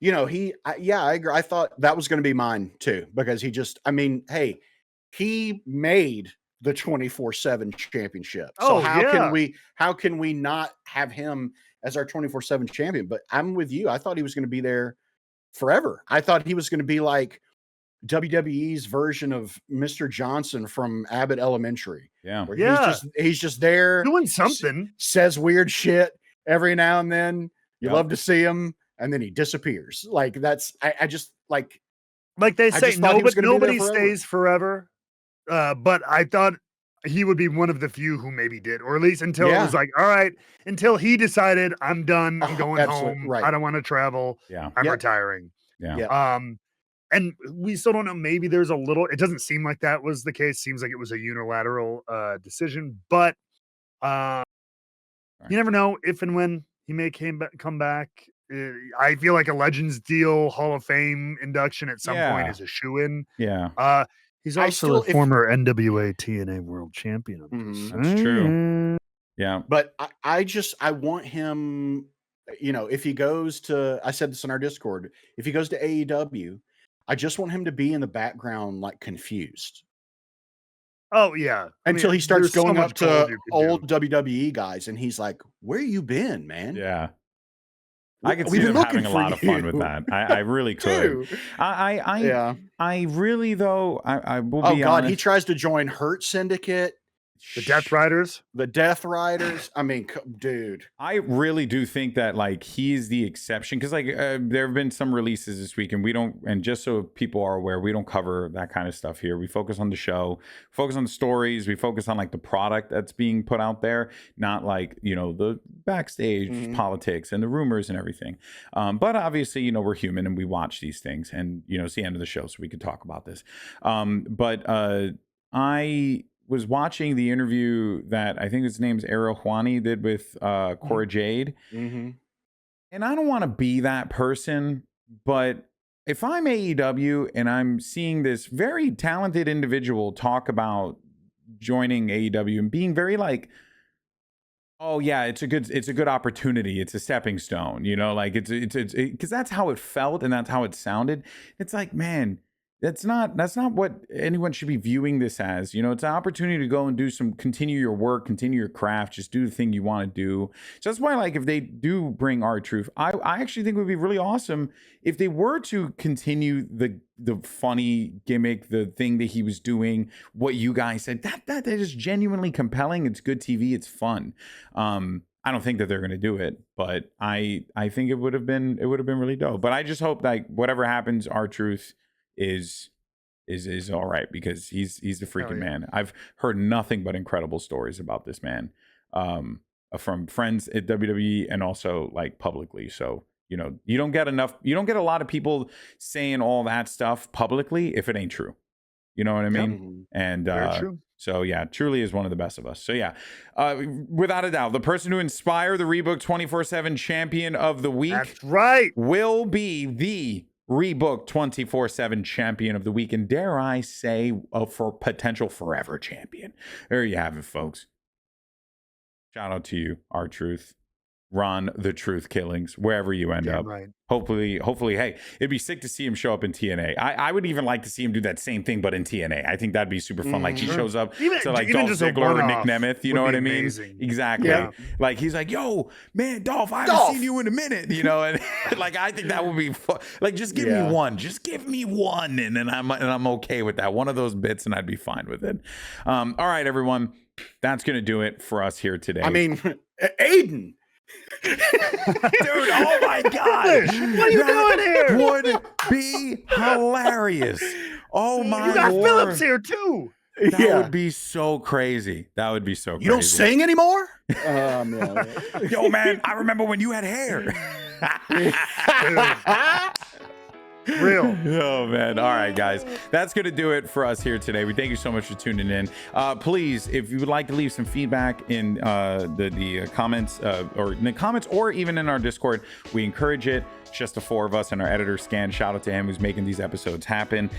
B: I agree. I thought that was going to be mine too, because he made the 24/7 championship. So how can we not have him as our 24/7 champion? But I'm with you. I thought he was going to be there forever. I thought he was going to be like WWE's version of Mr. Johnson from Abbott Elementary.
A: Yeah.
B: He's just there
C: doing something,
B: says weird shit every now and then. You love to see him. And then he disappears. Like that's, I just like
C: they say, nobody stays forever. But I thought he would be one of the few who maybe did, or at least until it was like, all right, until he decided I'm done, I'm going home. Right. I don't want to travel.
A: Yeah.
C: I'm retiring.
A: Yeah.
C: And we still don't know. Maybe there's a little, it doesn't seem like that was the case. Seems like it was a unilateral decision, but you never know if and when he may come back. I feel like a Legends deal, Hall of Fame induction at some point is a shoo-in.
A: Yeah.
C: He's also a former NWA TNA World Champion.
A: That's true. Yeah.
B: But I want him, if he goes to, I said this in our Discord, if he goes to AEW, I just want him to be in the background, like confused.
C: Oh, yeah.
B: Until he starts going up to old WWE guys and he's like, where you been, man?
A: Yeah. I could see them having a lot of fun with that. I really could. I really though. I will be honest.
B: He tries to join Hurt Syndicate.
C: The Death Riders.
B: The Death Riders. I mean, dude.
A: I really do think that like he's the exception because like there have been some releases this week and we don't, and just so people are aware, we don't cover that kind of stuff here. We focus on the show, focus on the stories, we focus on like the product that's being put out there, not like, you know, the backstage politics and the rumors and everything. But obviously, you know, we're human and we watch these things and, you know, it's the end of the show so we could talk about this. I was watching the interview that I think his name's Ariel Helwani did with Cora Jade. And I don't want to be that person, but if I'm AEW and I'm seeing this very talented individual talk about joining AEW and being very like, oh yeah, it's a good opportunity. It's a stepping stone, you know, like it's because that's how it felt and that's how it sounded. It's like, man, that's not what anyone should be viewing this as. You know, it's an opportunity to go and continue your work, continue your craft, just do the thing you want to do. So that's why, like, if they do bring R-Truth, I actually think it would be really awesome if they were to continue the funny gimmick, the thing that he was doing, what you guys said, that is genuinely compelling. It's good TV. It's fun. I don't think that they're going to do it, but I think it would have been really dope. But I just hope like whatever happens, R-Truth is all right because he's the freaking man. I've heard nothing but incredible stories about this man from friends at WWE and also like publicly. So, you know, you don't get a lot of people saying all that stuff publicly if it ain't true. You know what I mean? And so yeah, truly is one of the best of us. So yeah, without a doubt, the person who inspired the Rebook 24/7 champion of the week,
C: that's right,
A: will be the Rebook 24/7 champion of the week, and dare I say, for potential forever champion. There you have it, folks. Shout out to you, R-Truth, Ron the Truth Killings, wherever you end up.
C: Right.
A: Hopefully, hey, it'd be sick to see him show up in TNA. I would even like to see him do that same thing, but in TNA. I think that'd be super fun. Like he shows up to like Dolph Ziggler or Nick Nemeth. You know what I mean?
C: Amazing.
A: Exactly. Yeah. Like he's like, yo, man, Dolph, I haven't seen you in a minute. You know, and like I think that would be fun. Like just give me one. Just give me one, and then I'm okay with that. One of those bits, and I'd be fine with it. All right, everyone, that's gonna do it for us here today.
B: I mean, Aiden.
A: Dude, oh my god,
C: what are you doing here?
A: Would be hilarious. Oh my
C: you got
A: Lord.
C: Phillips here too.
A: That would be so crazy. That would be so crazy.
B: You don't sing anymore?
A: Yo, man, I remember when you had hair.
C: Real.
A: Oh man. All right, guys, that's gonna do it for us here today. We thank you so much for tuning in. Please, if you would like to leave some feedback in the comments or in the comments or even in our Discord, we encourage it. It's just the four of us and our editor Scan. Shout out to him who's making these episodes happen.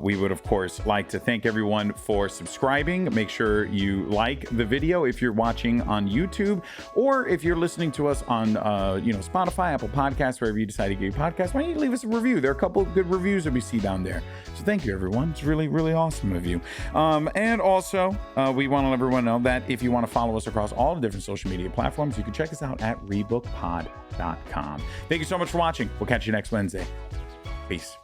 A: We would of course like to thank everyone for subscribing. Make sure you like the video if you're watching on YouTube, or if you're listening to us on Spotify, Apple Podcasts, wherever you decide to get your podcast. Why don't you leave us a review? There are a couple of good reviews that we see down there. So thank you, everyone. It's really, really awesome of you. And also, we want to let everyone know that if you want to follow us across all the different social media platforms, you can check us out at rebookpod.com. Thank you so much for watching. We'll catch you next Wednesday. Peace.